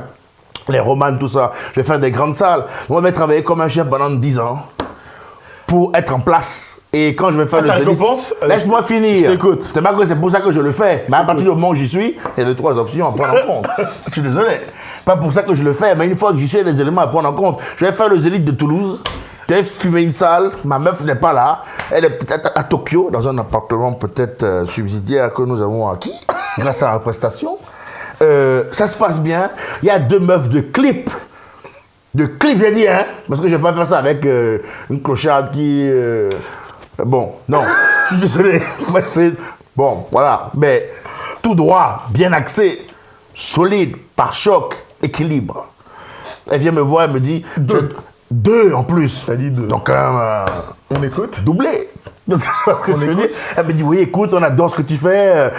les Romans, tout ça. Je vais faire des grandes salles. Moi, je vais travailler comme un chef pendant 10 ans pour être en place. Et quand je vais faire le ta Zénith, récompense, laisse-moi finir. je t'écoute. C'est pas que c'est pour ça que je le fais. Mais à partir du moment où j'y suis, il y a 2-3 options à prendre en compte. Je suis désolé. Pas pour ça que je le fais, mais une fois que j'y suis, il y a des éléments à prendre en compte. Je vais faire le Zénith de Toulouse. Je vais fumer une salle. Ma meuf n'est pas là. Elle est peut-être à Tokyo, dans un appartement peut-être subsidiaire que nous avons acquis grâce à la prestation. Ça se passe bien. Il y a 2 meufs de clip. De clip, j'ai dit, hein. Parce que je vais pas faire ça avec une clocharde qui... Bon, non, je suis désolé. Mais c'est... Bon, voilà. Mais tout droit, bien axé, solide, par choc, équilibre. Elle vient me voir, elle me dit... 2 en plus. T'as dit 2. Donc, On écoute. doublé. Tu vois ce que je veux dire? Elle me dit, oui, écoute, on adore ce que tu fais.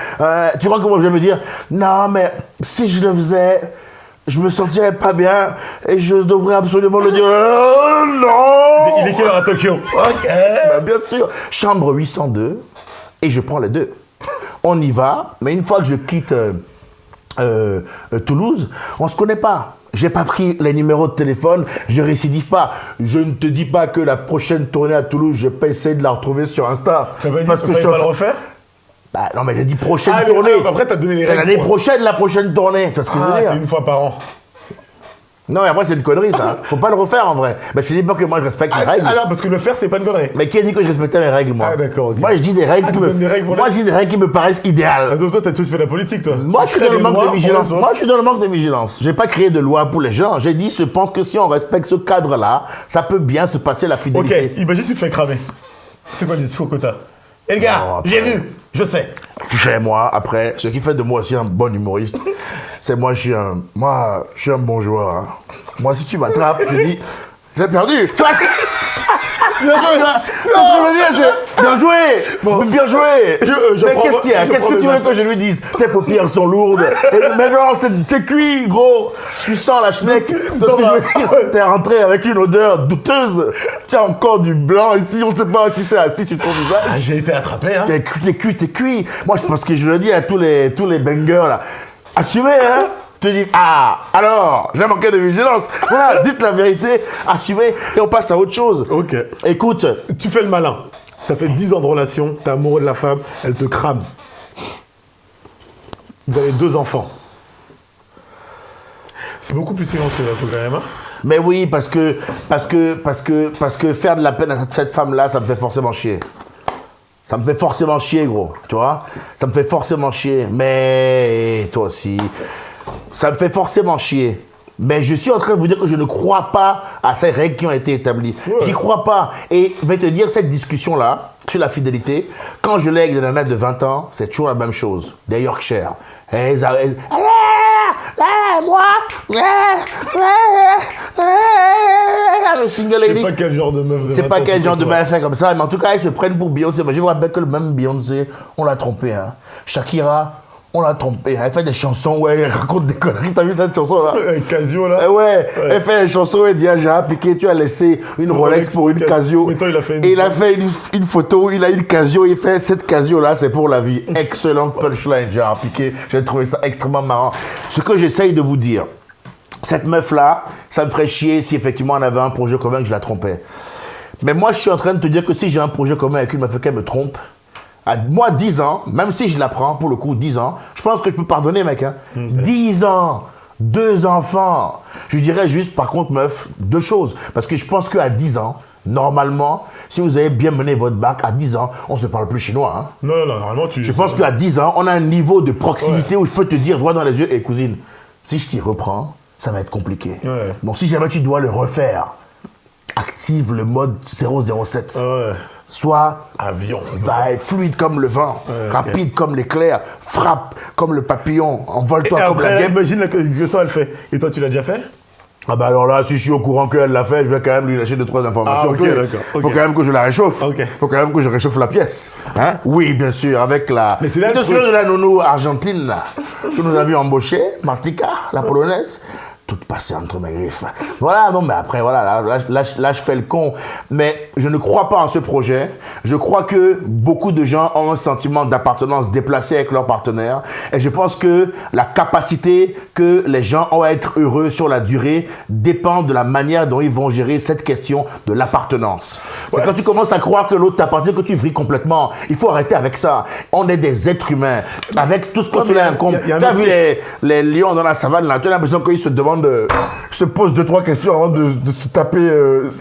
Tu vois comment je vais me dire? Non, mais si je le faisais, je me sentirais pas bien et je devrais absolument le dire. Non! Il est quelle heure à Tokyo? Ok. Ben, bien sûr. Chambre 802 et je prends les 2. On y va, mais une fois que je quitte Toulouse, on se connaît pas. J'ai pas pris les numéros de téléphone, je récidive pas. Je ne te dis pas que la prochaine tournée à Toulouse, je vais essayer de la retrouver sur Insta. Ça veut dire Parce que que tu je vas suis pas en le train- refaire? Bah, non, mais j'ai dit prochaine Ah, mais tournée. après, t'as donné les C'est règles l'année pour- prochaine, la prochaine tournée. Tu vois ce que je Ah, veux c'est dire? une fois par an. Non, mais après, c'est une connerie, ça. Faut pas le refaire, en vrai. Bah, je te dis pas que moi, je respecte les règles. Alors, parce que le faire, c'est pas une connerie. Mais qui a dit que je respectais mes règles, moi? Ah, d'accord, ok. Moi, je dis des règles, Ah, qui tu me... donnes des règles pour moi, les- je dis des règles qui me paraissent idéales. Ah, toi, tu fais de la politique, toi. Moi, je suis Tu dans le crées manque des de lois vigilance. pour les autres. Moi, je suis dans le manque de vigilance. J'ai pas créé de loi pour les gens. J'ai dit, je pense que si on respecte ce cadre-là, ça peut bien se passer la Ok, fidélité. imagine tu te fais cramer. C'est quoi les discours que t'as? Et le gars, Non, après- j'ai vu, je sais. Chez moi, après, ce qui fait de moi aussi un bon humoriste, c'est moi, je suis un bon joueur. Hein. Moi, si tu m'attrapes, je dis, j'ai perdu. Tu vois, bien joué, là. Ce que je veux dire, c'est bien joué. Bien joué. je Mais prends- qu'est-ce qu'il y a? je Qu'est-ce prends que mes tu veux affaires. que je lui dise? Tes paupières sont lourdes. Mais non, c'est cuit, gros. Tu sens la schneck. C'est ce que je veux dire. T'es rentré avec une odeur douteuse. Tu as encore du blanc ici. On ne sait pas qui c'est assis sur ton visage. Ah, j'ai été attrapé, hein. T'es cuit. Moi, je pense que je le dis à tous les bangers, là. Assumez, hein. Tu dis, ah, alors, j'ai manqué de vigilance. Voilà, dites la vérité, assumez, et on passe à autre chose. Ok. Écoute, Tu fais le malin. Ça fait 10 ans de relation, t'es amoureux de la femme, elle te crame. Vous avez 2 enfants. C'est beaucoup plus silencieux, là, faut quand même, hein. mais oui, parce que faire de la peine à cette femme-là, ça me fait forcément chier. Ça me fait forcément chier, gros, tu vois. Ça me fait forcément chier. Mais toi aussi, ça me fait forcément chier. Mais je suis en train de vous dire que je ne crois pas à ces règles qui ont été établies. Ouais. J'y crois pas. Et je vais te dire, cette discussion-là, sur la fidélité, quand je lègue des nanas de 20 ans, c'est toujours la même chose. Des Yorkshire. moi, le single Je sais lady. pas quel genre de meuf. C'est pas quel genre de meuf fait comme ça, mais en tout cas, ils se prennent pour Beyoncé. Moi, je vous rappelle que le même Beyoncé, on l'a trompé. Hein. Shakira, on l'a trompé. Elle fait des chansons où elle raconte des conneries. T'as vu cette chanson-là? Avec Casio, là. Ouais, elle fait des chansons où elle dit, ah, j'ai appliqué, tu as laissé une Rolex pour une Casio. Mais toi, il a fait une... Et il a fait une photo où il a une Casio, il fait cette Casio-là, c'est pour la vie. Excellente punchline, j'ai appliqué. J'ai trouvé ça extrêmement marrant. Ce que j'essaye de vous dire, cette meuf-là, ça me ferait chier si effectivement on avait un projet commun que je la trompais. Mais moi, je suis en train de te dire que si j'ai un projet commun avec une meuf qu'elle me trompe, à moi, 10 ans, même si je la prends, pour le coup, 10 ans, je pense que je peux pardonner, mec. Hein. 10 ans, 2 enfants. Je dirais juste, par contre, meuf, 2 choses. Parce que je pense qu'à 10 ans, normalement, si vous avez bien mené votre bac, à 10 ans, on ne se parle plus chinois. Hein. Non, normalement, tu... Je pense qu'à 10 ans, on a un niveau de proximité où je peux te dire droit dans les yeux, et cousine, si je t'y reprends, ça va être compliqué. Ouais. Donc, si jamais tu dois le refaire, active le mode 007. Ouais. Soit Avion. fluide comme le vent, rapide comme l'éclair, frappe comme le papillon, Et envole-toi comme la après, guêpe. imagine la discussion, elle fait. Et toi, tu l'as déjà fait? Ah bah alors là, si je suis au courant qu'elle l'a fait, je vais quand même lui lâcher 2-3 informations. Ah, ok, clés. d'accord, ok. Faut quand même que je la réchauffe. Ok. Faut quand même que je réchauffe la pièce. Hein? Oui, bien sûr, avec la... Mais c'est là le Bien sûr, truc. la nounou argentine là, que nous avions embauchée, Martika, la polonaise. Toute passée entre mes griffes. Voilà, non, mais après, voilà, là, je fais le con. Mais je ne crois pas en ce projet. Je crois que beaucoup de gens ont un sentiment d'appartenance déplacé avec leur partenaire. Et je pense que la capacité que les gens ont à être heureux sur la durée dépend de la manière dont ils vont gérer cette question de l'appartenance. C'est quand tu commences à croire que l'autre t'appartient que tu vrilles complètement. Il faut arrêter avec ça. On est des êtres humains. Avec tout ce que Ouais, cela mais incombe. y a un Tu as autre vu truc. les lions dans la savane, là, tu as l'impression qu'ils se demandent, se posent 2-3 questions avant de se taper.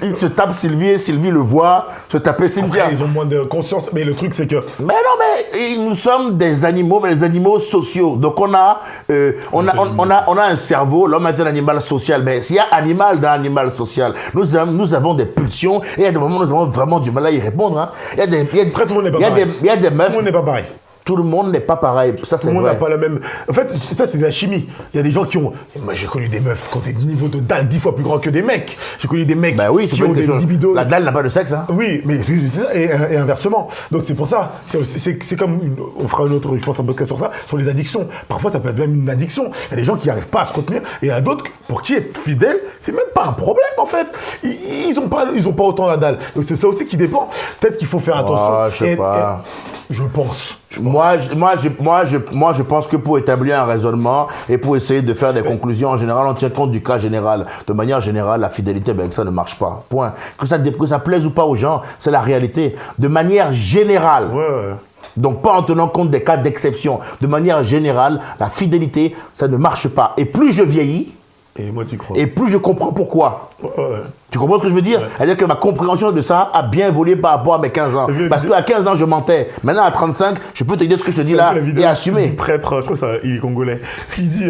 Ils se tapent Sylvie et Sylvie le voit, se taper Cynthia. Après, ils ont moins de conscience. Mais le truc, c'est que... Mais non, mais nous sommes des animaux, mais des animaux sociaux. Donc on a un cerveau, l'homme est un animal social. Mais s'il y a animal dans animal social, nous avons des pulsions et il y a des moments où nous avons vraiment du mal à y répondre. Hein. Après, tout le monde n'est pas pareil. Il y a des Tout meufs. le monde n'est pas pareil. Tout le monde n'est pas pareil. Ça, Tout c'est le monde n'a vrai. pas la même... En fait, ça, c'est de la chimie. Il y a des gens qui ont... Moi, j'ai connu des meufs qui ont des niveaux de dalle 10 fois plus grands que des mecs. J'ai connu des mecs Bah oui, c'est qui pas ont une des question. libidos... La dalle n'a pas de sexe. Hein. Oui, mais c'est ça, et inversement. Donc c'est pour ça, c'est comme, on fera un autre, je pense, un podcast sur ça, sur les addictions. Parfois, ça peut être même une addiction. Il y a des gens qui n'arrivent pas à se retenir, et il y en a d'autres pour qui être fidèle, c'est même pas un problème, en fait. Ils ont pas autant la dalle. Donc c'est ça aussi qui dépend. Peut-être qu'il faut faire attention. Ah, je sais pas. Je pense. Moi, je pense que pour établir un raisonnement et pour essayer de faire des conclusions, en général, on tient compte du cas général. De manière générale, la fidélité, ben, ça ne marche pas. Point. Que ça plaise ou pas aux gens, c'est la réalité. De manière générale. Ouais. Donc, pas en tenant compte des cas d'exception. De manière générale, la fidélité, ça ne marche pas. Et plus je vieillis, Et moi, tu crois. et plus je comprends pourquoi. Ouais. Tu comprends ce que je veux dire? C'est-à-dire que ma compréhension de ça a bien évolué par rapport à mes 15 ans. Parce qu'à 15 ans, je mentais. Maintenant, à 35, je peux te dire ce que je te dis là La vidéo et assumer. du prêtre, je crois que il est congolais, il dit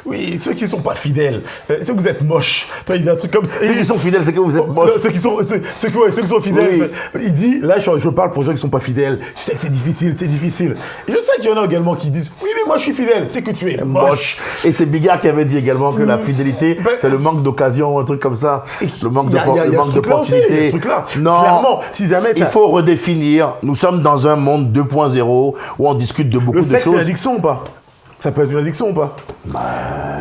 oui, ceux qui sont pas fidèles, ceux que vous êtes moches. Toi, il dit un truc comme ça. Ceux qui sont fidèles, c'est que vous êtes moches. Ceux qui sont fidèles. Il dit, là, je parle pour les gens qui sont pas fidèles. Je sais que c'est difficile. Et je sais qu'il y en a également qui disent, oui, mais moi je suis fidèle. C'est que tu es moche. Et c'est Bigard qui avait dit également que la fidélité, c'est le manque d'occasion, un truc comme ça. Le manque d'opportunité. Non, clairement, si jamais il faut redéfinir. Nous sommes dans un monde 2.0 où on discute de beaucoup le de sexe, c'est choses. l'addiction ou pas? Ça peut être une addiction ou pas?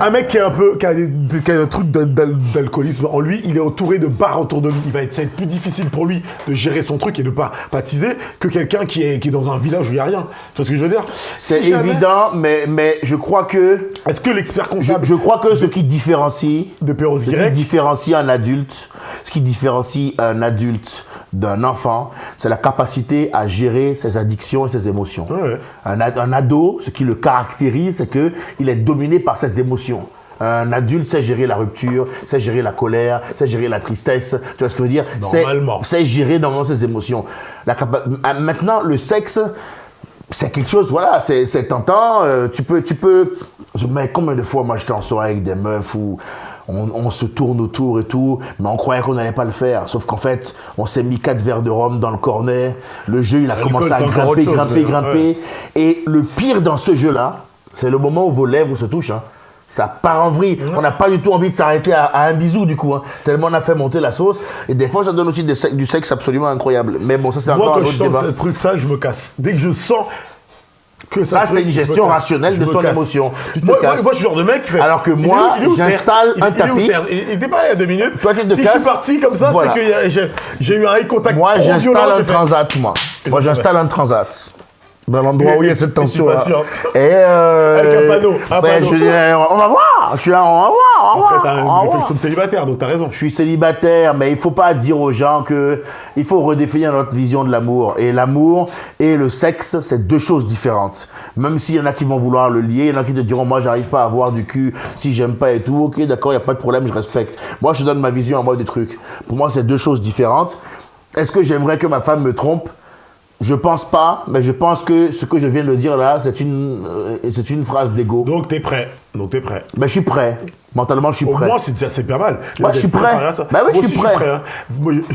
Un mec qui a un truc d'alcoolisme en lui, il est entouré de barres autour de lui. Ça va être plus difficile pour lui de gérer son truc et de pas teaser que quelqu'un qui est dans un village où il n'y a rien. Tu vois ce que je veux dire? C'est Si jamais- évident, mais je crois que... Est-ce que l'expert comptable Je crois que ce qui différencie... de Perros Ce qui Y, différencie un adulte, d'un enfant, c'est la capacité à gérer ses addictions et ses émotions. Ouais. Un ado, ce qui le caractérise, c'est qu'il est dominé par ses émotions. Un adulte sait gérer la rupture, sait gérer la colère, sait gérer la tristesse, tu vois ce que je veux dire? Normalement. Sait gérer normalement ses émotions. Maintenant, le sexe, c'est quelque chose, voilà, c'est tentant, mais combien de fois, moi, j'étais en soirée avec des meufs où on se tourne autour et tout, mais on croyait qu'on n'allait pas le faire. Sauf qu'en fait, on s'est mis 4 verres de rhum dans le cornet, le jeu, il a commencé à c'est encore grimper. autre chose, Et le pire dans ce jeu-là, C'est le moment où vos lèvres se touchent. Hein. Ça part en vrille. On n'a pas du tout envie de s'arrêter à un bisou, du coup. Hein. Tellement on a fait monter la sauce. Et des fois, ça donne aussi du sexe absolument incroyable. Mais bon, ça, c'est encore un autre débat. Moi, quand je sens ce truc-là, je me casse. Dès que je sens que ça, c'est une gestion rationnelle de son émotion. Moi, je suis le genre de mec qui fait... Alors que moi, j'installe un tapis. Il était pas là il y a 2 minutes. Toi, tu te si casses. Je suis parti comme ça, Voilà. c'est que j'ai eu un eye contact. Moi, j'installe un transat, moi. Moi, j'installe un transat. Dans l'endroit où il y a cette tension là. Et avec un panneau. Je dis, on va voir. Je suis là, on va voir. Après, t'as une réflexion de célibataire, donc t'as raison. Je suis célibataire, mais il faut pas dire aux gens que il faut redéfinir notre vision de l'amour. Et l'amour et le sexe, c'est 2 choses différentes. Même s'il y en a qui vont vouloir le lier, il y en a qui te diront, moi, j'arrive pas à avoir du cul si j'aime pas et tout. Ok, d'accord, il y a pas de problème, je respecte. Moi, je donne ma vision à moi des trucs. Pour moi, c'est 2 choses différentes. Est-ce que j'aimerais que ma femme me trompe? Je pense pas, mais je pense que ce que je viens de dire là, c'est une phrase d'ego. Donc t'es prêt. Ben, je suis prêt. Mentalement, je suis prêt. Au moins, c'est pas mal. Moi, je suis prêt. Bah oui, je suis prêt. Hein.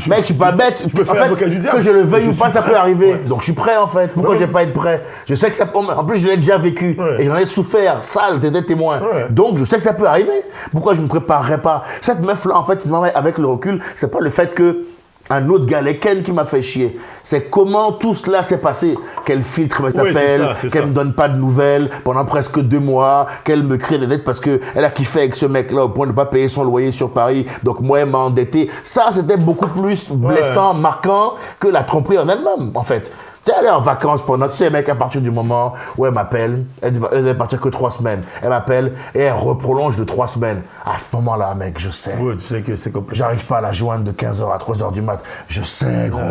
Mec, je suis pas bête. Je peux faire avocat du diable. Que je le veuille ou pas, ça peut arriver. Ouais. Donc, je suis prêt, en fait. Pourquoi je vais pas être prêt? Je sais que ça... En plus, je l'ai déjà vécu. Ouais. Et j'en ai souffert, sale, t'étais témoin. Ouais. Donc, je sais que ça peut arriver. Pourquoi je me préparerais pas? Cette meuf-là, en fait, avec le recul, c'est pas le fait que un autre gars, les Ken, qui m'a fait chier. C'est comment tout cela s'est passé. Qu'elle filtre mes appels, qu'elle me donne pas de nouvelles pendant presque 2 mois, qu'elle me crée des dettes parce qu'elle a kiffé avec ce mec-là au point de ne pas payer son loyer sur Paris. Donc moi, elle m'a endetté. Ça, c'était beaucoup plus blessant, marquant que la tromperie en elle-même, en fait. Tu sais, elle est en vacances pendant, tu sais, mec, à partir du moment où elle m'appelle, elle va partir que 3 semaines. Elle m'appelle et elle reprolonge de 3 semaines. À ce moment-là, mec, je sais. Ouais, tu sais que c'est compliqué. J'arrive pas à la joindre de 15h à 3h du mat. Je sais, gros.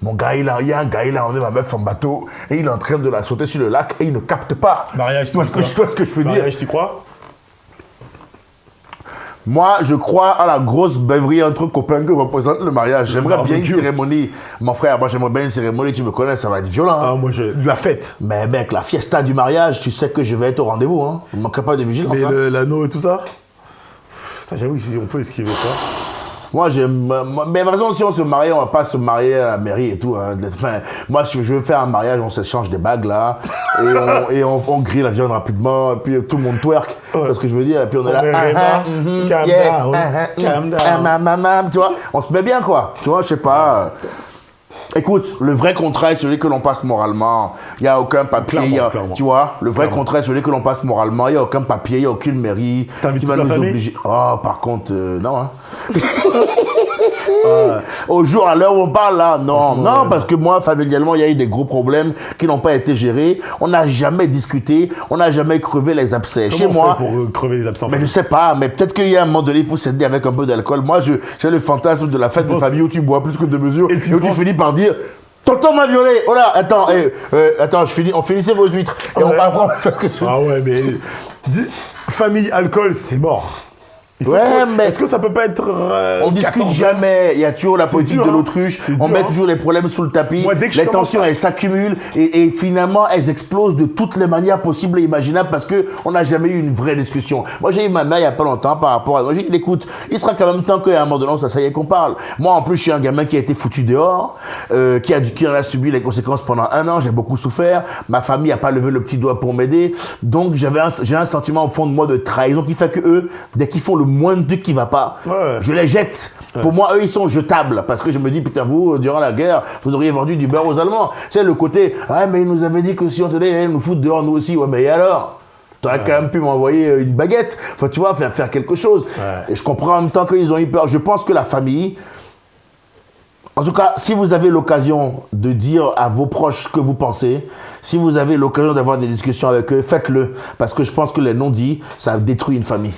Mon gars, il y a un gars, il a emmené ma meuf en bateau et il est en train de la sauter sur le lac et il ne capte pas. Mariage, tu vois ce que je veux dire? Mariage, tu crois? Moi, je crois à la grosse beuverie entre copains que représente le mariage. J'aimerais bien une cérémonie. Mon frère, moi, j'aimerais bien une cérémonie, tu me connais, ça va être violent. Hein. Ah, moi, la fête. Mais mec, la fiesta du mariage, tu sais que je vais être au rendez-vous. Hein. Je ne manquerai pas de vigilance. Mais l'anneau et tout ça? J'avoue, si on peut esquiver ça. Moi, mais de toute façon, si on se marie, on va pas se marier à la mairie et tout. Hein. Enfin, moi, si je veux faire un mariage, on s'échange des bagues là, et on grille la viande rapidement, et puis tout le monde twerk, c'est ce que je veux dire, et puis on est là, calm down, tu vois, on se met bien quoi, tu vois, je sais pas. Écoute, le vrai contrat est celui que l'on passe moralement. Il n'y a aucun papier. Clairement. Tu vois, le vrai contrat est celui que l'on passe moralement. Il n'y a aucun papier, il n'y a aucune mairie qui va nous obliger. Oh, par contre, non. Hein. Au jour, à l'heure où on parle là, non, parce que moi, familialement, il y a eu des gros problèmes qui n'ont pas été gérés. On n'a jamais discuté, on n'a jamais crevé les abcès. Comment Chez moi, pour crever les absents? Mais je sais pas, mais peut-être qu'il y a un moment donné, il faut s'aider avec un peu d'alcool. Moi, j'ai le fantasme de la fête de famille où tu bois plus que de mesure et où tu finis par dire. Tonton m'a violé. Oh là, attends, on finissait vos huîtres. Et on va prendre quelque chose. Ah ouais, mais famille, alcool, c'est mort. Mais est-ce que ça peut pas être on discute jamais. Il y a toujours la politique de l'autruche. On met toujours les problèmes sous le tapis. Moi, dès que les tensions, elles s'accumulent et finalement, elles explosent de toutes les manières possibles et imaginables parce que on n'a jamais eu une vraie discussion. Moi, j'ai eu ma mère il y a pas longtemps par rapport à. Moi, j'ai dit, écoute, il sera quand même temps qu'à un moment donné, ça y est qu'on parle. Moi, en plus, je suis un gamin qui a été foutu dehors, qui en a subi les conséquences pendant 1 an. J'ai beaucoup souffert. Ma famille n'a pas levé le petit doigt pour m'aider. Donc, j'ai un sentiment au fond de moi de trahison qui fait que eux, dès qu'ils font le moins de trucs qui va pas, je les jette. Pour moi, eux, ils sont jetables. Parce que je me dis, putain, vous, durant la guerre, vous auriez vendu du beurre aux Allemands. Tu sais, le côté, mais ils nous avaient dit que si on tenait, ils allaient nous foutre dehors, nous aussi. Ouais, mais et alors? T'aurais quand même pu m'envoyer une baguette. Enfin, tu vois, faire quelque chose. Et je comprends en même temps qu'ils ont eu peur. Je pense que la famille, en tout cas, si vous avez l'occasion de dire à vos proches ce que vous pensez, si vous avez l'occasion d'avoir des discussions avec eux, faites-le. Parce que je pense que les non-dits, ça détruit une famille.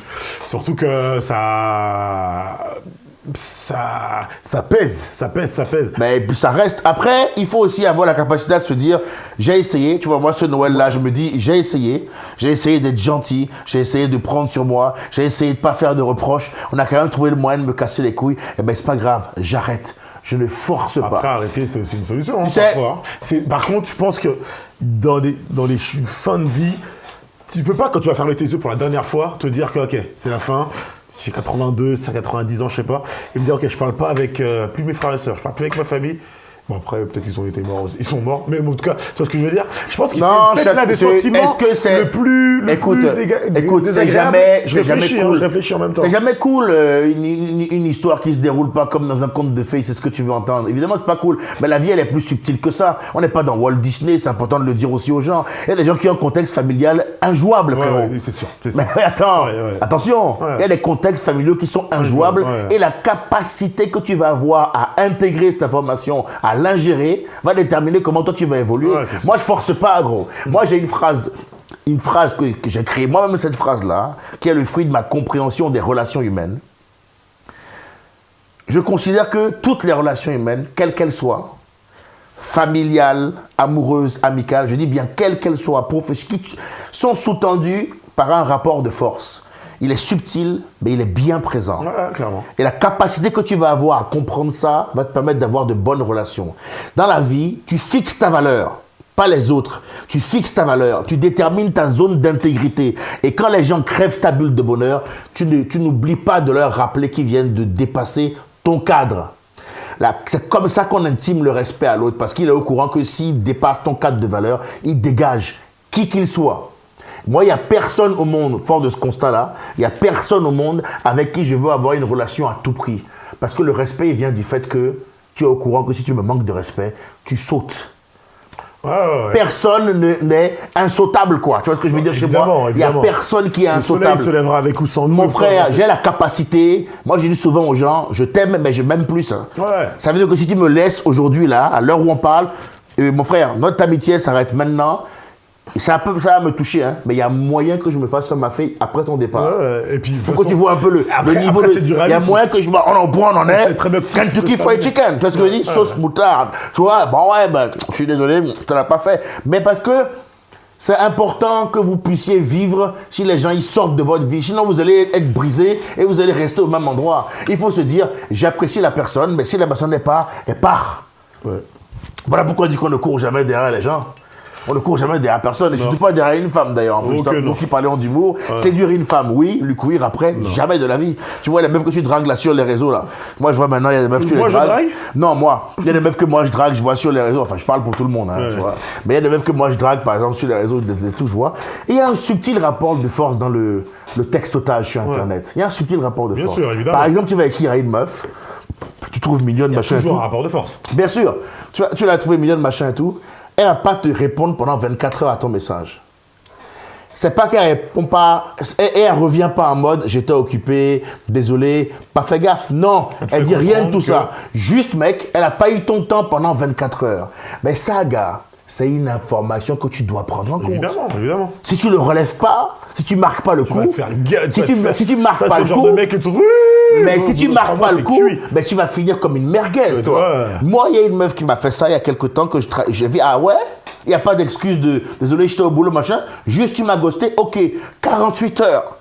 Surtout que ça pèse. Mais ça reste. Après, il faut aussi avoir la capacité à se dire, j'ai essayé, tu vois, moi ce Noël-là, je me dis, j'ai essayé d'être gentil, j'ai essayé de prendre sur moi, j'ai essayé de pas faire de reproches, on a quand même trouvé le moyen de me casser les couilles, et ben c'est pas grave, j'arrête. Je ne force pas. Après, arrêter, c'est aussi une solution. Tu sais, parfois, hein. Par contre, je pense que dans les fins de vie, tu peux pas, quand tu vas fermer tes yeux pour la dernière fois, te dire que, ok, c'est la fin, j'ai 82, c'est 90 ans, je sais pas, et me dire, ok, je parle pas avec plus mes frères et sœurs, je parle plus avec ma famille, Bon, après, peut-être qu'ils ont été morts aussi. Ils sont morts, mais en tout cas, tu vois ce que je veux dire? Je pense qu'ils Non, sont peut-être l'un des sentiments est-ce que c'est... le plus Écoute, c'est désagréable. jamais cool. Je réfléchis en même temps. C'est jamais cool une histoire qui se déroule pas comme dans un conte de fées, c'est ce que tu veux entendre. Évidemment, c'est pas cool. Mais la vie, elle est plus subtile que ça. On n'est pas dans Walt Disney, c'est important de le dire aussi aux gens. Il y a des gens qui ont un contexte familial injouable, Ouais, frérot. ouais, c'est sûr. C'est sûr. Mais attends, attention, Ouais. il y a des contextes familiaux qui sont injouables Ouais. et la capacité que tu vas avoir à intégrer cette information, à l'ingérer, va déterminer comment toi tu vas évoluer. Ouais, c'est Moi, je force pas, gros. Moi, j'ai une phrase que j'ai créée moi-même, cette phrase-là, qui est le fruit de ma compréhension des relations humaines. Je considère que toutes les relations humaines, quelles qu'elles soient, familiales, amoureuses, amicales, je dis bien quelles qu'elles soient, professionnelles, sont sous-tendues par un rapport de force. Il est subtil, mais il est bien présent. Ouais, clairement. Et la capacité que tu vas avoir à comprendre ça va te permettre d'avoir de bonnes relations. Dans la vie, tu fixes ta valeur, pas les autres. Tu fixes ta valeur, tu détermines ta zone d'intégrité. Et quand les gens crèvent ta bulle de bonheur, tu n'oublies pas de leur rappeler qu'ils viennent de dépasser ton cadre. C'est comme ça qu'on intime le respect à l'autre, parce qu'il est au courant que s'il dépasse ton cadre de valeur, il dégage, qui qu'il soit. Moi, il n'y a personne au monde, fort de ce constat-là, il n'y a personne au monde avec qui je veux avoir une relation à tout prix. Parce que le respect, il vient du fait que tu es au courant que si tu me manques de respect, tu sautes. Ouais. Personne n'est insautable, quoi. Tu vois ce que je veux dire chez moi? Il n'y a personne qui est insautable. Le soleil se lèvera avec ou sans nous. Mon frère, j'ai la capacité. Moi, je dis souvent aux gens, je t'aime, mais je m'aime plus. Hein. Ouais. Ça veut dire que si tu me laisses aujourd'hui, là, à l'heure où on parle, mon frère, notre amitié s'arrête maintenant. Ça va me toucher, hein, mais il y a moyen que je me fasse ma fille après ton départ. Ouais, et puis, faut que tu vois un peu le niveau. Après, Il y a moyen que je me. On en est. très bien Kentucky Fried Chicken. Tu vois ce que je dis? Sauce moutarde. Tu vois? Bon, ouais, ben, je suis désolé, tu l'as pas fait. Mais parce que c'est important que vous puissiez vivre si les gens ils sortent de votre vie. Sinon, vous allez être brisé et vous allez rester au même endroit. Il faut se dire, j'apprécie la personne, mais si la personne n'est pas, elle part. Ouais. Voilà pourquoi on dit qu'on ne court jamais derrière les gens. On ne court jamais derrière personne, et surtout pas derrière une femme d'ailleurs. En plus, nous qui parlons d'humour, séduire une femme, oui, lui courir après, jamais de la vie. Tu vois les meufs que tu dragues là sur les réseaux là. Moi je vois maintenant, il y a des meufs que tu les dragues. Moi je drague? Non, moi. Il y a des meufs que moi je drague, je vois sur les réseaux. Enfin, je parle pour tout le monde, hein, tu vois. Mais il y a des meufs que moi je drague, par exemple, sur les réseaux, tout je vois. Et il y a un subtil rapport de force dans le textotage sur Internet. Il y a un subtil rapport de force. Bien sûr, évidemment. Par exemple, tu vas écrire à une meuf, tu trouves mignonne, machin et tout. Toujours un rapport de force. Bien sûr. Tu l'as trouvé mignonne, machin et tout. Elle ne va pas te répondre pendant 24 heures à ton message. C'est pas qu'elle répond pas, et elle revient pas en mode j'étais occupé, désolé, pas fait gaffe. Non, elle dit rien de tout ça. Juste, mec, elle a pas eu ton temps pendant 24 heures. Mais ça, gars, c'est une information que tu dois prendre en compte. Évidemment. Si tu le relèves pas, si tu marques pas le coup, si tu marques pas le coup, c'est le genre de mec que tu mais si tu marques pas le coup, ben tu vas finir comme une merguez, toi. Moi, il y a une meuf qui m'a fait ça il y a quelques temps que j'ai vu, ah ouais, il n'y a pas d'excuse de désolé, j'étais au boulot, machin. Juste, tu m'as ghosté, ok, 48 heures.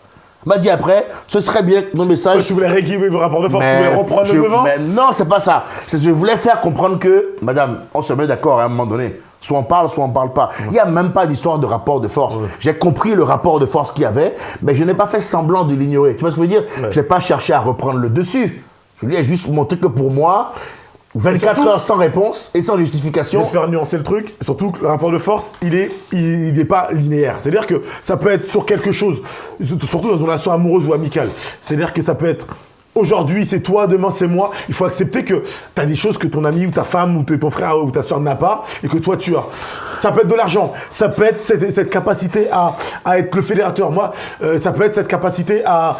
M'a dit après, ce serait bien que nos messages. Tu voulais rééquilibrer le rapport de force, tu voulais reprendre le devant. Mais non, c'est pas ça. Je voulais faire comprendre que, madame, on se met d'accord à un moment donné. Soit on parle, soit on ne parle pas. Il n'y a même pas d'histoire de rapport de force. J'ai compris le rapport de force qu'il y avait, mais je n'ai pas fait semblant de l'ignorer. Tu vois ce que je veux dire? Je n'ai pas cherché à reprendre le dessus. Je lui ai juste montré que pour moi, 24 heures sans réponse et sans justification. Je vais te faire nuancer le truc. Surtout que le rapport de force, il est pas linéaire. C'est-à-dire que ça peut être sur quelque chose, surtout dans une relation amoureuse ou amicale. C'est-à-dire que ça peut être aujourd'hui c'est toi, demain c'est moi. Il faut accepter que tu as des choses que ton ami ou ta femme ou ton frère ou ta soeur n'a pas et que toi tu as. Ça peut être de l'argent, ça peut être cette capacité à être le fédérateur. Moi, ça peut être cette capacité à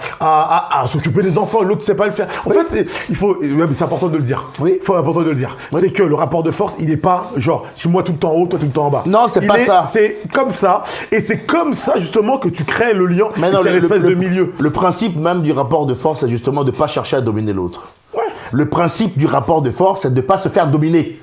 s'occuper des enfants, l'autre ne sait pas le faire. En fait, c'est important de le dire. Oui. C'est important de le dire. C'est que le rapport de force, il n'est pas genre, je suis moi tout le temps en haut, toi tout le temps en bas. Non, c'est pas ça. C'est comme ça. Et c'est comme ça justement que tu crées le lien, mais non, l'espèce de milieu. Le principe même du rapport de force, c'est justement de ne pas chercher à dominer l'autre. Ouais. Le principe du rapport de force, c'est de ne pas se faire dominer.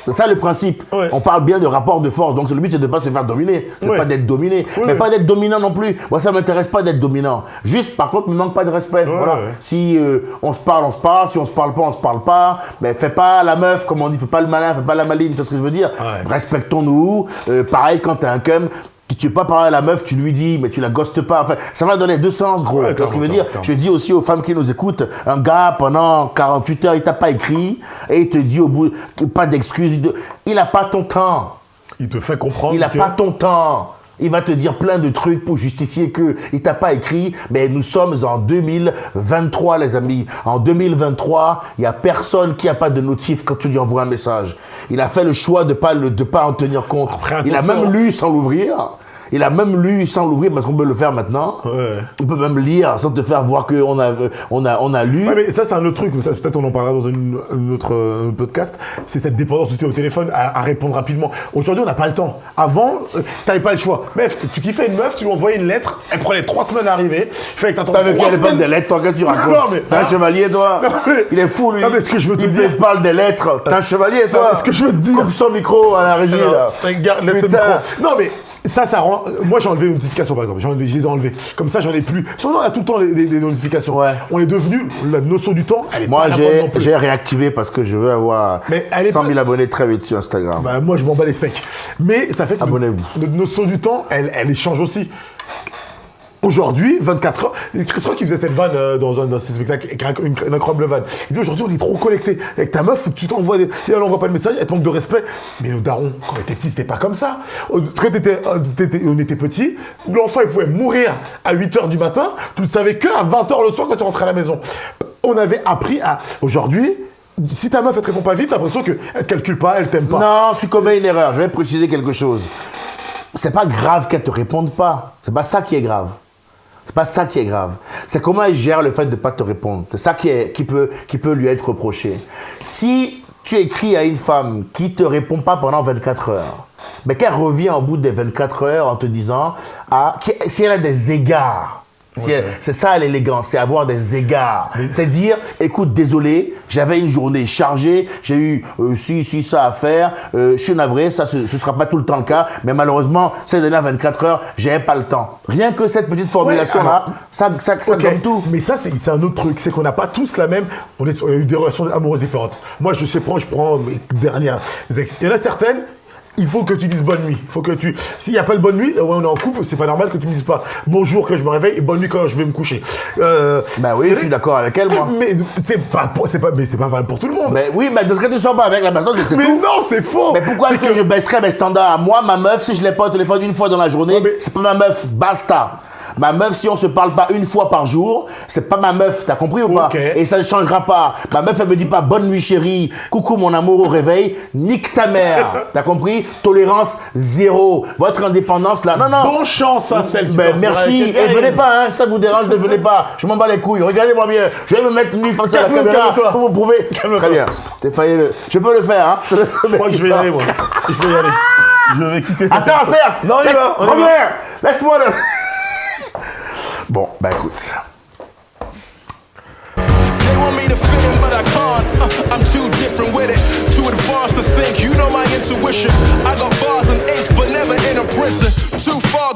C'est ça le principe. Ouais. On parle bien de rapport de force. Donc le but, c'est de ne pas se faire dominer. C'est pas d'être dominé. Mais pas d'être dominant non plus. Moi, ça ne m'intéresse pas d'être dominant. Juste, par contre, il ne me manque pas de respect. Voilà. Si on se parle, on se parle. Si on ne se parle pas, on ne se parle pas. Mais fais pas la meuf, comme on dit. Fais pas le malin, fais pas la maline. Tu vois ce que je veux dire? Respectons-nous. Pareil, quand tu as un cum, que tu veux pas parler à la meuf, tu lui dis, mais tu la ghostes pas. Enfin, ça va dans les deux sens, gros. Ouais, Tu vois ce que je veux dire? clairement. Je dis aussi aux femmes qui nous écoutent, un gars, pendant 48 heures, il t'a pas écrit, et il te dit au bout, pas d'excuses, il a pas ton temps. Il te fait comprendre Il n'a que... pas ton temps. Il va te dire plein de trucs pour justifier qu'il t'a pas écrit. Mais nous sommes en 2023, les amis. En 2023, il n'y a personne qui n'a pas de notif quand tu lui envoies un message. Il a fait le choix de pas en tenir compte. Après, il a attention, même lu sans l'ouvrir. Il a même lu sans l'ouvrir parce qu'on peut le faire maintenant. Ouais. On peut même lire sans te faire voir qu'on a lu. Ouais, mais ça, c'est un autre truc. Ça, peut-être on en parlera dans un autre podcast. C'est cette dépendance aussi au téléphone à répondre rapidement. Aujourd'hui, on n'a pas le temps. Avant, t'avais pas le choix. Meuf, tu kiffais une meuf, tu lui envoyais une lettre, elle prenait 3 semaines à arriver. Fait que t'attends T'avais qui à 3 l'époque semaines. des lettres, toi, qu'est-ce que tu racontes? Non, mais- T'es un chevalier, toi? Non, mais- Il est fou, lui. Non, mais ce que je veux te Il dire- te parle des lettres. T'es un chevalier, toi? Non, mais ce que je veux te dire- Coupe son micro à la régie, Alors, là. regarde, laisse le Putain. micro. Non, mais ça rend. Moi, j'ai enlevé les notifications, par exemple. Je les ai enlevées. Comme ça, j'en ai plus. Sinon, on a tout le temps des notifications. Ouais. On est devenu. La notion du temps, elle est Moi, pas la bonne non plus. j'ai réactivé parce que je veux avoir Mais elle est 100 000 pas- abonnés très vite sur Instagram. Bah, moi, je m'en bats les steaks. Mais ça fait que Abonnez-vous. notre notion du temps, elle change aussi. Aujourd'hui, 24 heures, Christophe qui faisait cette vanne dans un ses spectacles, une incroyable vanne. Il dit aujourd'hui on est trop connectés. Avec ta meuf, faut que tu t'envoies des... Si elle n'envoie pas de message, elle te manque de respect. Mais nos darons, quand on était petits, c'était pas comme ça. Quand on était petits, l'enfant il pouvait mourir à 8h du matin, tu ne savais qu'à 20h le soir quand tu rentrais à la maison. On avait appris à... Aujourd'hui, si ta meuf elle te répond pas vite, t'as l'impression qu'elle te calcule pas, elle t'aime pas. Non, tu commets une erreur. Je vais préciser quelque chose. C'est pas grave qu'elle te réponde pas. C'est pas ça qui est grave. C'est pas ça qui est grave. C'est comment elle gère le fait de ne pas te répondre. C'est ça qui peut lui être reproché. Si tu écris à une femme qui te répond pas pendant 24 heures, mais qu'elle revient au bout des 24 heures en te disant, si elle a des égards, c'est ça l'élégance, c'est avoir des égards. C'est dire, écoute, désolé, j'avais une journée chargée, j'ai eu ça à faire, je suis navré, ça ce sera pas tout le temps le cas, mais malheureusement, ces dernières 24 heures, j'avais pas le temps. Rien que cette petite formulation-là, ça Ok, donne tout. mais ça, c'est un autre truc. C'est qu'on n'a pas tous la même. On a eu des relations amoureuses différentes. Moi, je prends mes dernières ex. Il y en a certaines. Il faut que tu dises bonne nuit. Il faut que tu. S'il n'y a pas le bonne nuit, ouais, on est en couple, c'est pas normal que tu me dises pas bonjour quand je me réveille et bonne nuit quand je vais me coucher. Bah oui, je suis d'accord avec elle, moi. Mais c'est pas valable pour tout le monde. Mais oui, mais dans ce cas, tu ne sors pas avec la personne, c'est Mais tout. non, c'est faux. Mais pourquoi est-ce que je baisserais mes standards? Moi, ma meuf, si je l'ai pas au téléphone une fois dans la journée, Ouais, mais- c'est pas ma meuf, basta. Ma meuf, si on se parle pas une fois par jour, c'est pas ma meuf, t'as compris ou pas? Ok. Et ça ne changera pas. Ma meuf, elle me dit pas bonne nuit chérie, coucou mon amour au réveil, nique ta mère. T'as compris? Tolérance zéro. Votre indépendance là, non, non. Bon chance à celle qui Ben, sortira merci, avec et elle. venez pas, hein, ça vous dérange, ne venez pas. Je m'en bats les couilles, regardez-moi bien. Je vais me mettre nu face à la Calme-toi, caméra calme-toi. pour vous prouver. Calme-toi. Très bien. T'es failli je peux le faire, hein. Je crois que je vais y aller, moi. Je vais y aller. Je vais quitter cette Attends, émission. certes. Non, on y va. On y va. Reviens. Laisse-moi le. Bon, bah écoute. They want me to fit in, but I can't. I'm too different with it. Too advanced to think. You know my intuition. I got bars and ink, but never in a prison. Too far